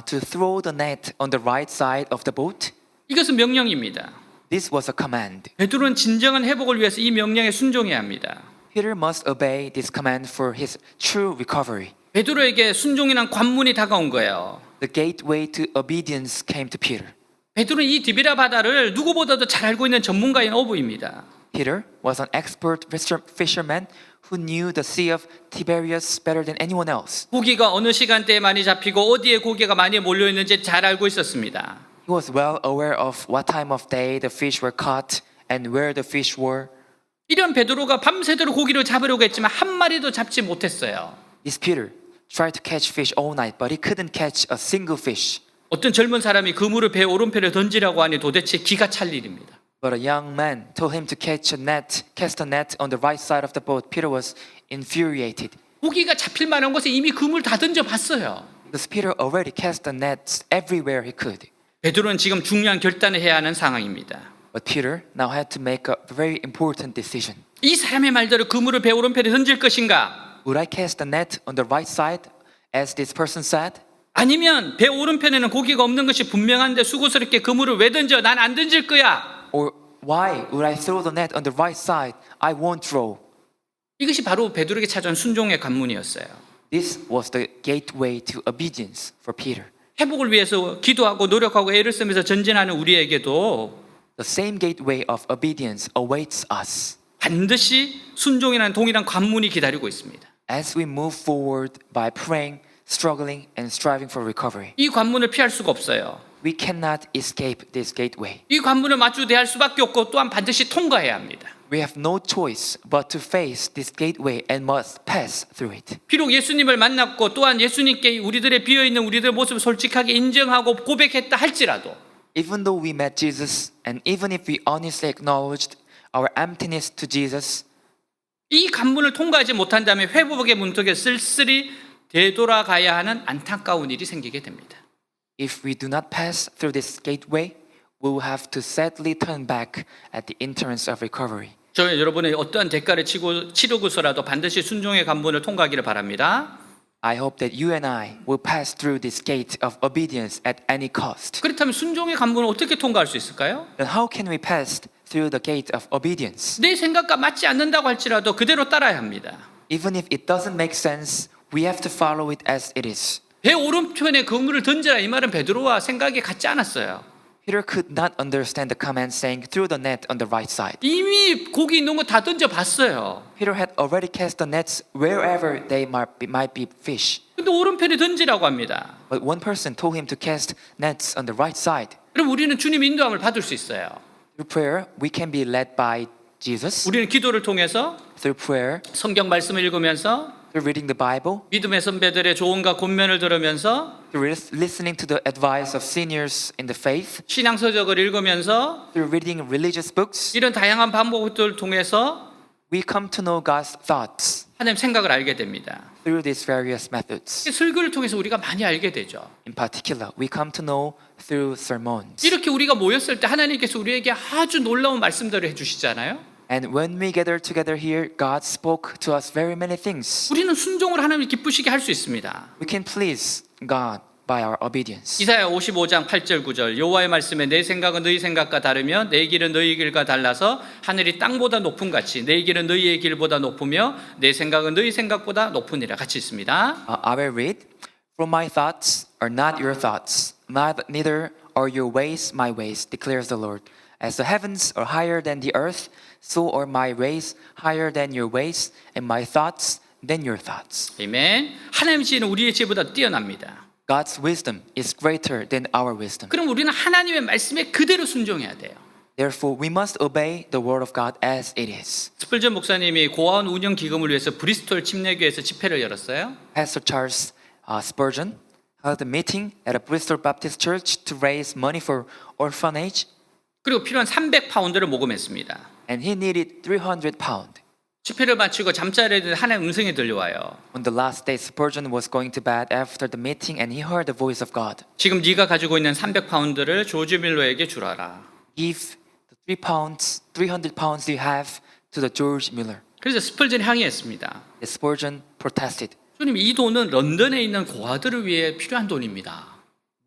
to throw the net on the right side of the boat. 이것은 명령입니다. This was a command. 베드로는 진정한 회복을 위해서 이 명령에 순종해야 합니다. Peter must obey this command for his true recovery. 베드로에게 순종이란 관문이 다가온 거예요. The gateway to obedience came to Peter. 베드로는 이 디베라 바다를 누구보다도 잘 알고 있는 전문가인 어부입니다. Peter was an expert fisherman who knew the Sea of Tiberias better than anyone else. 고기가 어느 시간대에 많이 잡히고 어디에 고기가 많이 몰려 있는지 잘 알고 있었습니다. He was well aware of what time of day the fish were caught and where the fish were. 이런 베드로가 밤새도록 고기를 잡으려고 했지만 한 마리도 잡지 못했어요. This Peter tried to catch fish all night, but he couldn't catch a single fish. 어떤 젊은 사람이 그물을 배 오른편에 던지라고 하니 도대체 기가 찰 일입니다. But a young man told him to cast a net on the right side of the boat. Peter was infuriated 고기가 잡힐 만한 곳에 이미 그물 다 던져봤어요. because Peter already cast the nets everywhere he could. 베드로는 지금 중요한 결단을 해야 하는 상황입니다. But Peter now had to make a very important decision. 이 사람의 말대로 그물을 배 오른편에 던질 것인가? Would I cast the net on the right side, as this person said? 아니면 배 오른편에는 고기가 없는 것이 분명한데 수고스럽게 그물을 왜 던져? 난 안 던질 거야. Or why would I throw the net on the right side? I won't throw. 이것이 바로 베드로에게 찾아온 순종의 관문이었어요. This was the gateway to obedience for Peter. 회복을 위해서 기도하고 노력하고 애를 쓰면서 전진하는 우리에게도 The same gateway of obedience awaits us 반드시 순종이라는 동일한 관문이 기다리고 있습니다. as we move forward by praying, struggling, and striving for recovery. 이 관문을 피할 수가 없어요. We cannot escape this gateway. 이 관문을 마주 대할 수밖에 없고 또한 반드시 통과해야 합니다. We have no choice but to face this gateway and must pass through it. 비록 예수님을 만났고 또한 예수님께 우리들의 비어있는 우리들의 모습을 솔직하게 인정하고 고백했다 할지라도 Even though we met Jesus and even if we honestly acknowledged our emptiness to Jesus, 이 관문을 통과하지 못한다면 회복의 문턱에 쓸쓸히 되돌아가야 하는 안타까운 일이 생기게 됩니다. if we do not pass through this gateway, we will have to sadly turn back at the entrance of recovery. 저는 여러분의 어떠한 대가를 치르고서라도 반드시 순종의 관문을 통과하기를 바랍니다. I hope that you and I will pass through this gate of obedience at any cost. 그렇다면 순종의 관문을 어떻게 통과할 수 있을까요? Then how can we pass through the gate of obedience? 내 생각과 맞지 않는다고 할지라도 그대로 따라야 합니다. Even if it doesn't make sense, we have to follow it as it is. 배 오른편에 그물을 던져라 이 말은 베드로와 생각이 같지 않았어요. Peter could not understand the command saying throw the net on the right side. 이미 고기 있는 거 다 던져봤어요. Peter had already cast the nets wherever they might be fish. 근데 오른편에 던지라고 합니다. But one person told him to cast nets on the right side. 그럼 우리는 주님 인도함을 받을 수 있어요. Through prayer, we can be led by Jesus. 우리는 기도를 통해서 Through prayer, 성경 말씀을 읽으면서 through reading the Bible, 믿음의 선배들의 조언과 권면을 들으면서 through listening to the advice of seniors in the faith, 신앙서적을 읽으면서 through reading religious books, 이런 다양한 방법들을 통해서 we come to know God's thoughts 하나님 생각을 알게 됩니다. through these various methods. 이 설교를 통해서 우리가 많이 알게 되죠. In particular, we come to know through sermons. 이렇게 우리가 모였을 때 하나님께서 우리에게 아주 놀라운 말씀들을 해주시잖아요. And when we gather together here, God spoke to us very many things. 우리는 순종을 하나님을 기쁘시게 할 수 있습니다. We can please God by our obedience. 이사야 55장 8절 9절 여호와의 말씀에 내 생각은 너희 생각과 다르며 내 길은 너희 길과 달라서 하늘이 땅보다 높음 같이 내 길은 너희의 길보다 높으며 내 생각은 너희 생각보다 높으니라 같이 있습니다. I will read. For my thoughts are not your thoughts, neither are your ways my ways, declares the Lord. As the heavens are higher than the earth, so are my ways higher than your ways, and my thoughts than your thoughts. 아멘. 하나님의 지혜는 우리의 지혜보다 뛰어납니다. God's wisdom is greater than our wisdom. 그럼 우리는 하나님의 말씀에 그대로 순종해야 돼요. Therefore, we must obey the word of God as it is. 스펄전 목사님이 고아원 운영 기금을 위해서 브리스톨 침례교회에서 집회를 열었어요. Pastor Charles Spurgeon held a meeting at a Bristol Baptist Church to raise money for orphanage, 그리고 필요한 300파운드를 모금했습니다. and he needed 300 pounds. 집회를 마치고 잠자리에 든 하나님의 음성이 들려와요. On the last day, Spurgeon was going to bed after the meeting, and he heard the voice of God. 지금 네가 가지고 있는 300파운드를 조지 밀러에게 주라라. Give the 300 pounds you have to the George Miller. 그래서 스펄전이 항의했습니다. The Spurgeon protested, 주님, 이 돈은 런던에 있는 고아들을 위해 필요한 돈입니다.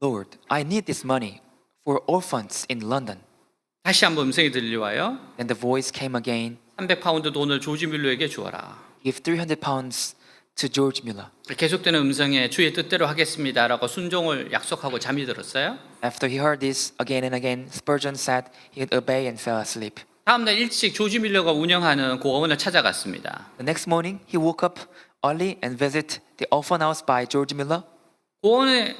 Lord, I need this money for orphans in London. 다시 한번 음성이 들려와요. Then the voice came again, 300파운드 돈을 조지 밀러에게 주어라. Give 300 pounds to George Miller. 계속되는 음성에 주의 뜻대로 하겠습니다라고 순종을 약속하고 잠이 들었어요. After he heard this again and again, Spurgeon said he'd obey and fell asleep. 다음 날 일찍 조지 밀러가 운영하는 고아원을 찾아갔습니다. The next morning, he woke up early and visited the orphan house by George Miller. 고아원의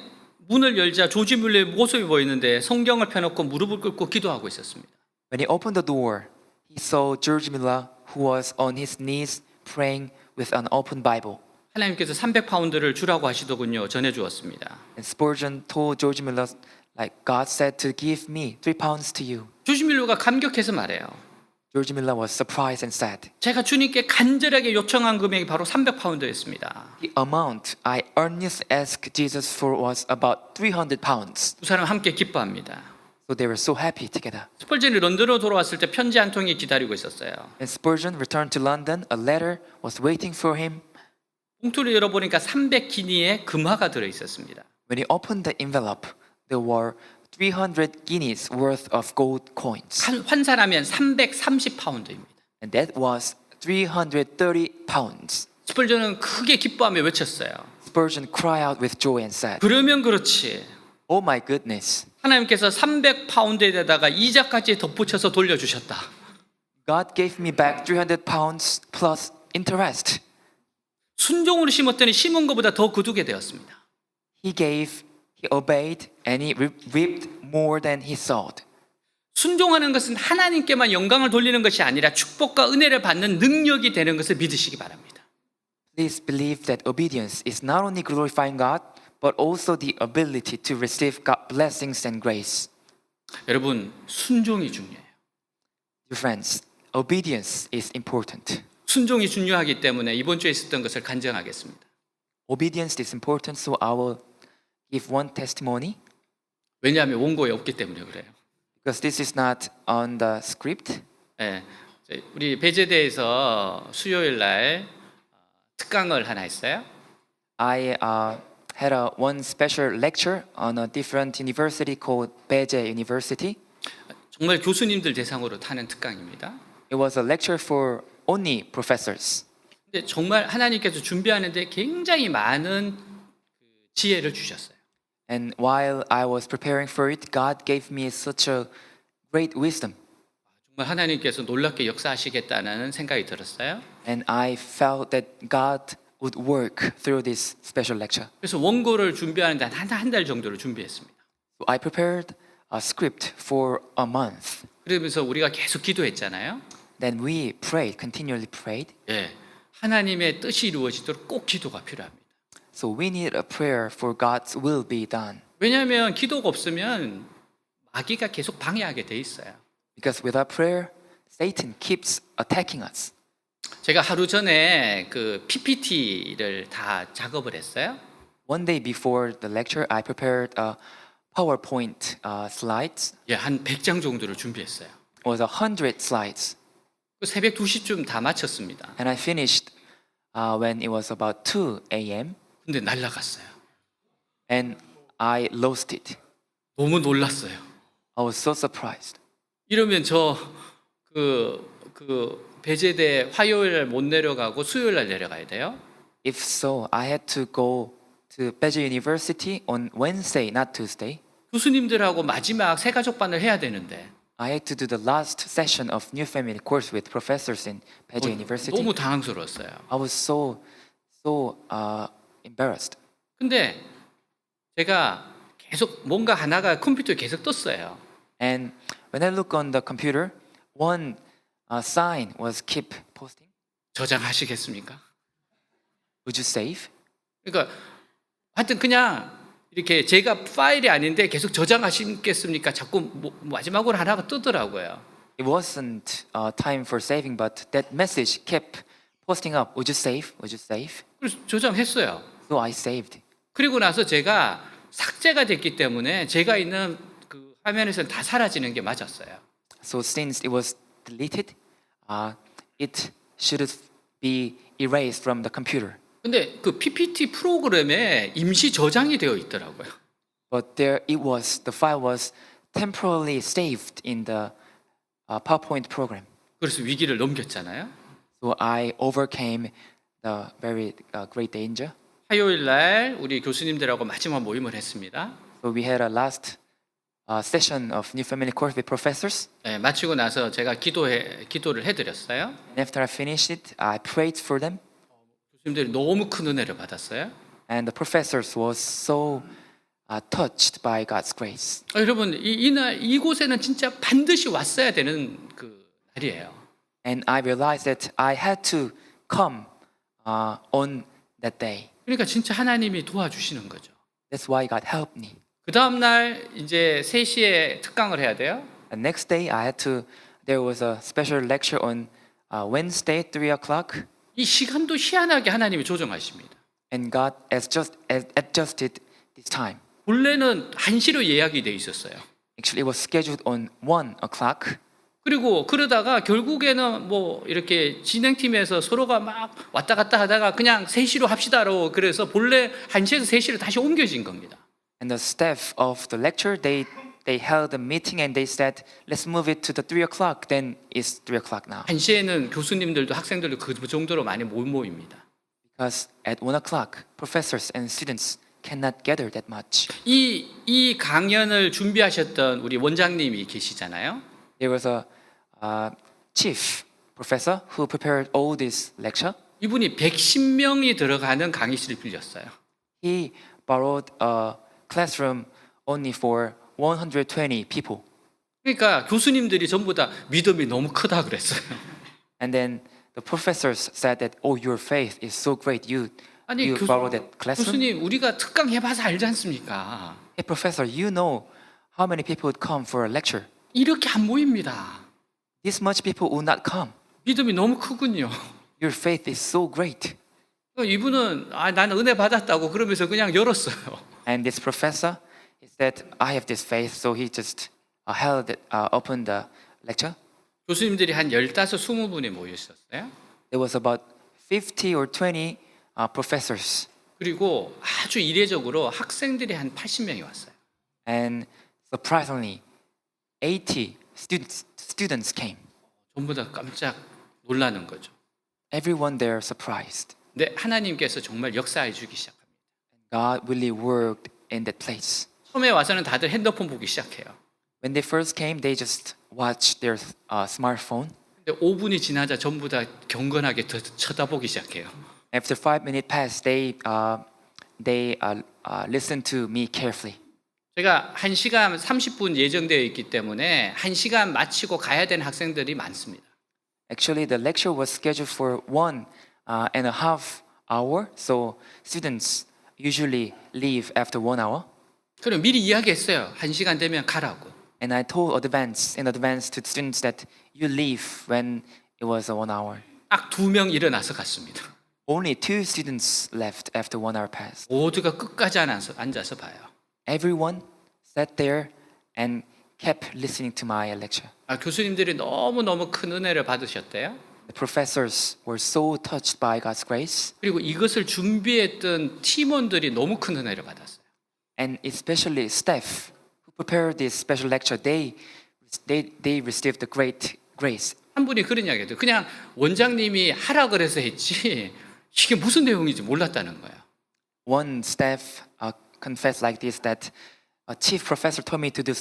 문을 열자 조지 밀러의 모습이 보이는데 성경을 펴놓고 무릎을 꿇고 기도하고 있었습니다. When he opened the door, he saw George Miller, who was on his knees praying with an open Bible. 하나님께서 300파운드를 주라고 하시더군요. 전해주었습니다. And Spurgeon told George Miller, like God said to give me 3 pounds to you. 조지 밀러가 감격해서 말해요. George Miller was surprised and said, 제가 주님께 간절하게 요청한 금액이 바로 300파운드였습니다. the amount I earnestly asked Jesus for was about 300 pounds. 두 사람 함께 기뻐합니다. So they were so happy together. 스펄전이 런던으로 돌아왔을 때 편지 한 통이 기다리고 있었어요. When Spurgeon returned to London, a letter was waiting for him. 봉투를 열어보니까 300기니의 금화가 들어 있었습니다. When he opened the envelope, there were 300 guineas worth of gold coins. 환산하면 330파운드입니다. And that was 330 pounds. 스펄전은 크게 기뻐하며 외쳤어요. Spurgeon cried out with joy and said, 그러면 그렇지. Oh my goodness, 하나님께서 300파운드에다가 이자까지 덧붙여서 돌려주셨다. God gave me back 300 pounds plus interest. 순종으로 심었더니 심은 것보다 더 거두게 되었습니다. He obeyed, and he reaped more than he sowed. 순종하는 것은 하나님께만 영광을 돌리는 것이 아니라 축복과 은혜를 받는 능력이 되는 것을 믿으시기 바랍니다. Please believe that obedience is not only glorifying God, but also the ability to receive God blessings and grace. 여러분, 순종이 중요해요. Dear friends, obedience is important. 순종이 중요하기 때문에 이번 주에 있었던 것을 간증하겠습니다. Obedience is important, so I will give one testimony. 왜냐하면 원고에 없기 때문에 그래요. Because this is not on the script. 네, 우리 배제대에서 수요일 날 특강을 하나 했어요. I had one special lecture on a different university called Beje University. 정말 교수님들 대상으로 타는 특강입니다. It was a lecture for only professors. 근데 정말 하나님께서 준비하는데 굉장히 많은 지혜를 주셨어요. And while I was preparing for it, God gave me such a great wisdom. 정말 하나님께서 놀랍게 역사하시겠다는 생각이 들었어요. And I felt that God would work through this special lecture. 그래서 원고를 준비하는데 한 달 정도를 준비했습니다. So I prepared a script for a month. 그러면서 우리가 계속 기도했잖아요. Then we prayed, continually prayed. 예, 하나님의 뜻이 이루어지도록 꼭 기도가 필요합니다. So we need a prayer for God's will be done. 왜냐하면 기도가 없으면 마귀가 계속 방해하게 돼 있어요. Because without prayer, Satan keeps attacking us. 제가 하루 전에 그 PPT를 다 작업을 했어요. One day before the lecture, I prepared a PowerPoint slides. 예, 한 100장 정도를 준비했어요. It was 100 slides. 그 새벽 2시쯤 다 마쳤습니다. And I finished when it was about 2 a.m. 근데 날라갔어요. and I lost it. 너무 놀랐어요. I was so surprised. 이러면 그 배제대 화요일 못 내려가고 수요일 날 내려가야 돼요. If so, I had to go to Beja University on Wednesday, not Tuesday. 교수님들하고 마지막 새가족반을 해야 되는데 I had to do the last session of New Family course with professors in Beja University. 너무 당황스러웠어요. I was so embarrassed. 근데 제가 계속 뭔가 하나가 컴퓨터에 계속 떴어요. And when I look on the computer, one sign was keep posting. 저장하시겠습니까? Would you save? 그러니까 하여튼 그냥 이렇게 제가 파일이 아닌데 계속 저장하시겠습니까? 자꾸 마지막으로 하나가 뜨더라고요. It wasn't time for saving, but that message kept posting up. Would you save? Would you save? 그래서 저장했어요. So I saved. 그리고 나서 제가 삭제가 됐기 때문에 제가 있는 그 화면에서는 다 사라지는 게 맞았어요. So since it was deleted, it should be erased from the computer. 근데 그 PPT 프로그램에 임시 저장이 되어 있더라고요. But there it was. The file was temporarily saved in the PowerPoint program. 그래서 위기를 넘겼잖아요. So I overcame the very great danger. 화요일 날 우리 교수님들하고 마지막 모임을 했습니다. So we had a last session of New Family Course with professors. 네, 마치고 나서 제가 기도를 해드렸어요. And after I finished it, I prayed for them. 교수님들이 너무 큰 은혜를 받았어요. And the professors was so touched by God's grace. 여러분 이곳에는 진짜 반드시 왔어야 되는 그 날이에요. And I realized that I had to come on that day. 그러니까 진짜 하나님이 도와주시는 거죠. That's why God helped me. 그 다음 날 이제 3시에 특강을 해야 돼요. And next day, there was a special lecture on Wednesday, 3 o'clock. 이 시간도 희한하게 하나님이 조정하십니다. And God adjusted this time. 원래는 1시로 예약이 돼 있었어요. Actually, it was scheduled on 1 o'clock. 그리고 그러다가 결국에는 뭐 이렇게 진행팀에서 서로가 막 왔다 갔다 하다가 그냥 3시로 합시다로 그래서 본래 1시에서 3시로 다시 옮겨진 겁니다. And the staff of the lecture, they held a meeting and they said, let's move it to the 3 o'clock. Then it's 3 o'clock now. 1시에는 교수님들도 학생들도 그 정도로 많이 못 모입니다. Because at 1 o'clock, professors and students cannot gather that much. 이 강연을 준비하셨던 우리 원장님이 계시잖아요. There was a chief professor who prepared all this lecture. 이분이 110명이 들어가는 강의실을 빌렸어요. He borrowed a classroom only for 120 people. 그러니까 교수님들이 전부 다 믿음이 너무 크다 그랬어요. And then the professors said that, oh, your faith is so great. You 아니 borrowed that classroom. 교수님 우리가 특강 해봐서 알지 않습니까? Hey, professor, you know how many people would come for a lecture? 이렇게 안 모입니다. This much people would not come. 믿음이 너무 크군요. Your faith is so great. 이분은 나는 은혜 받았다고 그러면서 그냥 열었어요. And this professor, he said, I have this faith, so he just opened the lecture. 교수님들이 한 15, 20분이 모였었어요. There was about 50 or 20 professors. 그리고 아주 이례적으로 학생들이 한 80명이 왔어요. And surprisingly, 80 students came. 전부 다 깜짝 놀라는 거죠. Everyone there surprised. 근데 하나님께서 정말 역사해 주기 시작합니다. God really worked in that place. 처음에 와서는 다들 핸드폰 보기 시작해요. When they first came, they just watched their smartphone. 근데 5분이 지나자 전부 다 경건하게 쳐다보기 시작해요. After 5 minutes passed, they listened to me carefully. 제가 1시간 30분 예정되어 있기 때문에 1시간 마치고 가야 되는 학생들이 많습니다. Actually, the lecture was scheduled for 1 and a half hour. So students usually leave after 1 hour. 그럼 미리 이야기했어요. 1시간 되면 가라고. And I told in advance to the students that you leave when it was 1 hour. 딱 2명 일어나서 갔습니다. Only 2 students left after 1 hour passed. 모두가 끝까지 앉아서 봐요. Everyone sat there and kept listening to my lecture. 교수님들이 너무너무 큰 은혜를 받으셨대요. The professors were so touched by God's grace, 그리고 이것을 준비했던 팀원들이 너무 큰 은혜를 받았어요. and especially staff who prepared this special lecture. They received the great grace. 한 분이 그런 이야기했어요. 그냥 원장님이 하라 그래서 했지 이게 무슨 내용인지 몰랐다는 거예요. One staff confessed like this that a chief professor told me to do,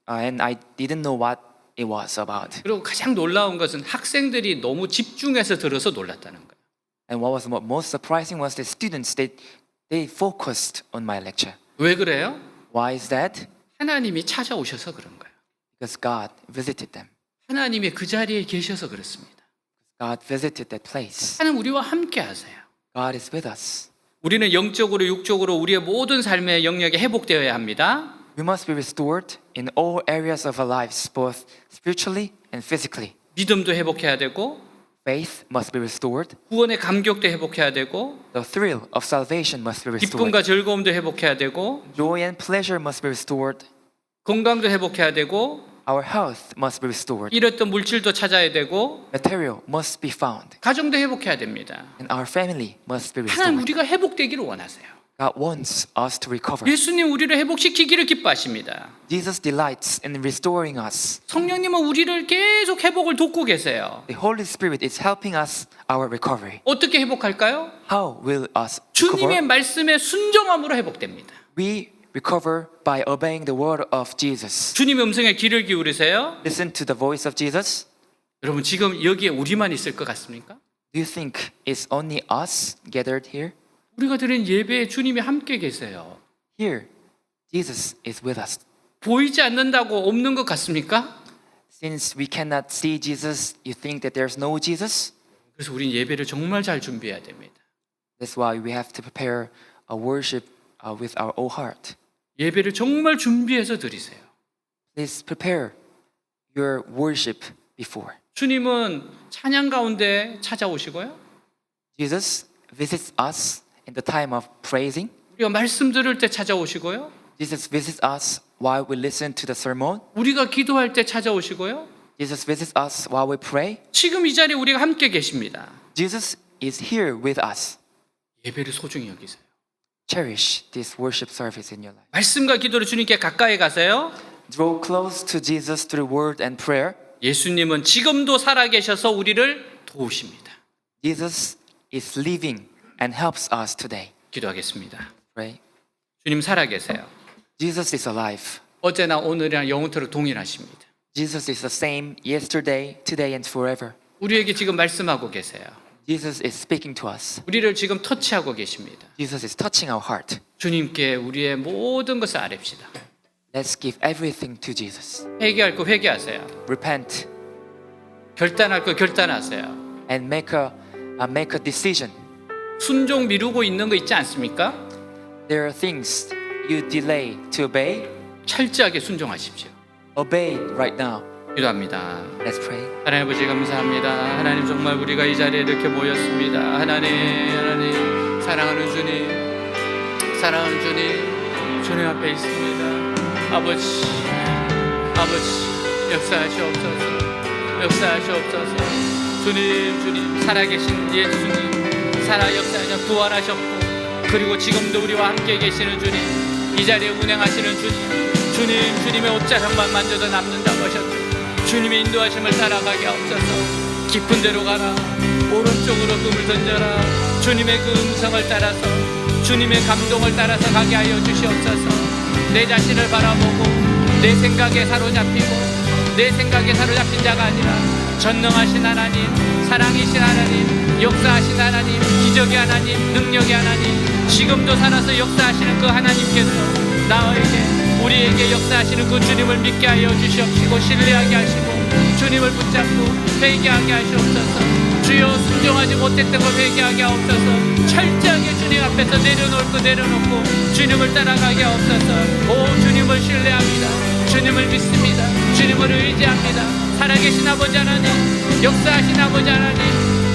and I didn't know what it was about. 그리고 가장 놀라운 것은 학생들이 너무 집중해서 들어서 놀랐다는 거예요. And what was most surprising was the students. They focused on my lecture. 왜 그래요? Why is that? 하나님이 찾아오셔서 그런 거예요. Because God visited them. 하나님이 그 자리에 계셔서 그렇습니다. God visited that place. 하나님 우리와 함께 하세요. God is with us. 우리는 영적으로 육적으로 우리의 모든 삶의 영역이 회복되어야 합니다. We must be restored in all areas of our lives, both spiritually and physically. 믿음도 회복해야 되고 Faith must be restored. 구원의 감격도 회복해야 되고 The thrill of salvation must be restored. 기쁨과 즐거움도 회복해야 되고 Joy and pleasure must be restored. 건강도 회복해야 되고 Our health must be restored. 잃었던 물질도 찾아야 되고 Material must be found. 가정도 회복해야 됩니다. And our family must be 하나님 restored. 우리가 회복되기를 원하세요. God wants us to recover. 예수님 우리를 회복시키기를 기뻐하십니다. Jesus delights in restoring us. 성령님은 우리를 계속 회복을 돕고 계세요. The Holy Spirit is helping us our recovery. 어떻게 회복할까요? How will us 주님의 recover? 말씀에 순종함으로 회복됩니다. We recover by obeying the word of Jesus. 주님의 음성에 귀를 기울이세요. Listen to the voice of Jesus. 여러분 지금 여기에 우리만 있을 것 같습니까? Do you think it's only us gathered here? 우리가 드린 예배에 주님이 함께 계세요. Here, Jesus is with us. 보이지 않는다고 없는 것 같습니까? Since we cannot see Jesus, you think that there's no Jesus? 그래서 우린 예배를 정말 잘 준비해야 됩니다. That's why we have to prepare a worship with our whole heart. 예배를 정말 준비해서 드리세요. Please prepare your worship before. 주님은 찬양 가운데 찾아오시고요. Jesus visits us in the time of praising. 우리가 말씀 들을 때 찾아오시고요. Jesus visits us while we listen to the sermon. 우리가 기도할 때 찾아오시고요. Jesus visits us while we pray. 지금 이 자리에 우리가 함께 계십니다. Jesus is here with us. 예배를 소중히 여기세요. Cherish this worship service in your life. 말씀과 기도로 주님께 가까이 가세요. Draw close to Jesus through word and prayer. 예수님은 지금도 살아계셔서 우리를 도우십니다. Jesus is living and helps us today. 기도하겠습니다. Pray. 주님 살아계세요. Jesus is alive. 어제나 오늘이나 영원토록 동일하십니다. Jesus is the same yesterday, today, and forever. 우리에게 지금 말씀하고 계세요. Jesus is speaking to us. 우리를 지금 터치하고 계십니다. Jesus is touching our heart. 주님께 우리의 모든 것을 아뢰읍시다. Let's give everything to Jesus. 회개할 거 회개하세요. Repent 결단할 거 결단하세요. and make a decision. 순종 미루고 있는 거 있지 않습니까? There are things you delay to obey. 철저하게 순종하십시오. Obey right now. 기도합니다. Let's pray. 하나님 아버지 감사합니다. 하나님 정말 우리가 이 자리에 이렇게 모였습니다. 하나님 사랑하는 주님 주님 앞에 있습니다. 아버지 역사하시옵소서. 주님 살아계신 예수님 살아 역사하셔 부활하셨고 그리고 지금도 우리와 함께 계시는 주님 이 자리에 운행하시는 주님의 옷자락만 만져도 남는다고 하셨죠. 주님의 인도하심을 따라가게 하옵소서. 깊은 데로 가라 오른쪽으로 금을 던져라. 주님의 그 음성을 따라서 주님의 감동을 따라서 가게 하여 주시옵소서. 내 자신을 바라보고 내 생각에 사로잡히고 내 생각에 사로잡힌 자가 아니라 전능하신 하나님, 사랑이신 하나님, 역사하신 하나님, 기적의 하나님, 능력의 하나님, 지금도 살아서 역사하시는 그 하나님께서 우리에게 역사하시는 그 주님을 믿게 하여 주시옵시고 신뢰하게 하시고 주님을 붙잡고 회개하게 하시옵소서. 주여 순종하지 못했던 걸 회개하게 하옵소서. 철저하게 주님 앞에서 내려놓을 거 내려놓고 주님을 따라가게 하옵소서. 오 주님을 신뢰합니다. 주님을 믿습니다. 주님을 의지합니다. 살아계신 아버지 하나님, 역사하신 아버지 하나님,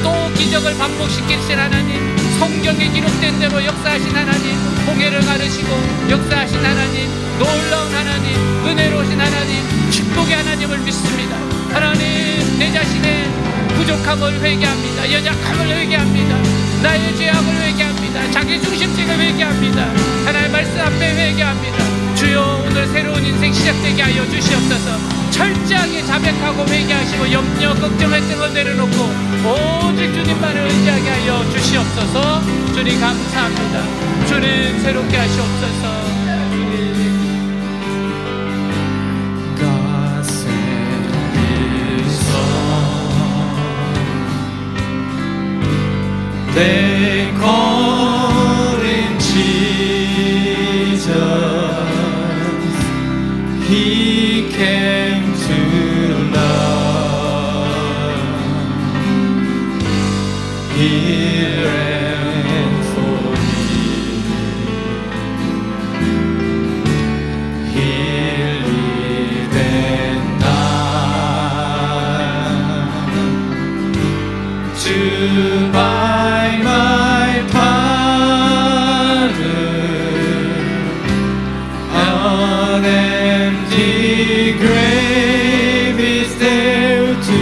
또 기적을 반복시키신 하나님, 성경에 기록된 대로 역사하신 하나님, 홍해를 가르시고 역사하신 하나님, 놀라운 하나님, 은혜로우신 하나님, 축복의 하나님을 믿습니다. 하나님, 내 자신의 부족함을 회개합니다. 연약함을 회개합니다. 나의 죄악을 회개합니다. 자기 중심증을 회개합니다. 하나님의 말씀 앞에 회개합니다. 주여 오늘 새로운 인생 시작되게 하여 주시옵소서. 철저하게 자백하고 회개하시고 염려 걱정했던 걸 내려놓고 오직 주님만을 의지하게 하여 주시옵소서. 주님 감사합니다. 주님 새롭게 하시옵소서. They call him Jesus. He came to love. He ran for me. He lived and died to buy my pardon. An empty grave is there to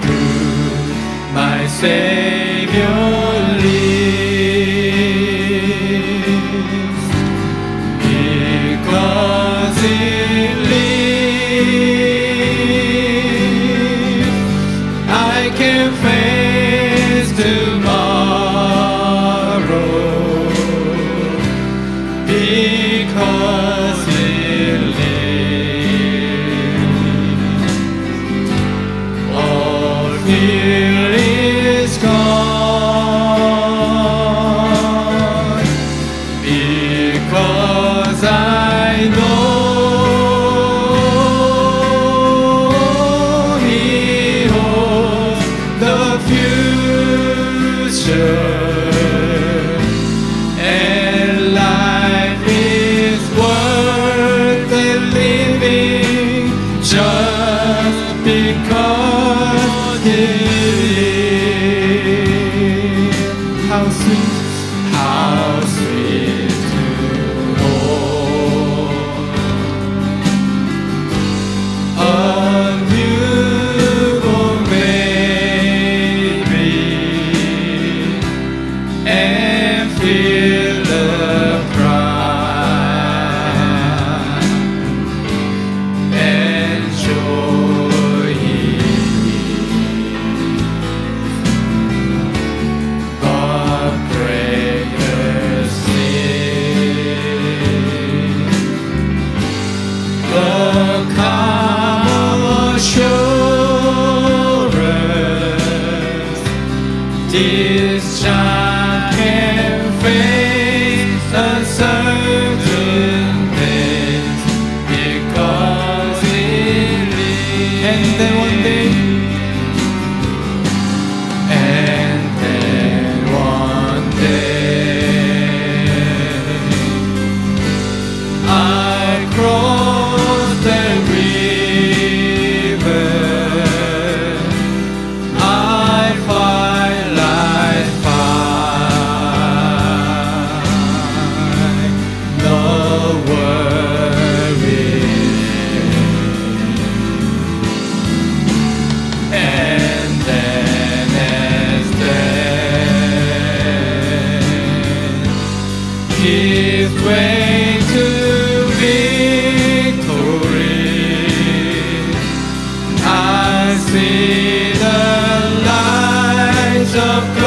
prove my Savior lives. Because He lives, I can face tomorrow. Because He lives, all fear is gone. Because I know He holds the future. And life is worth the living just because He lives. How sweet to know a newborn baby and feel the pride and joy He gives. But greater sin, the calm assurance this child can face uncertain days because He lives. And then one day, I crossed that river, I find life fine, no worry. And then as death gives way to victory, I see the light of God.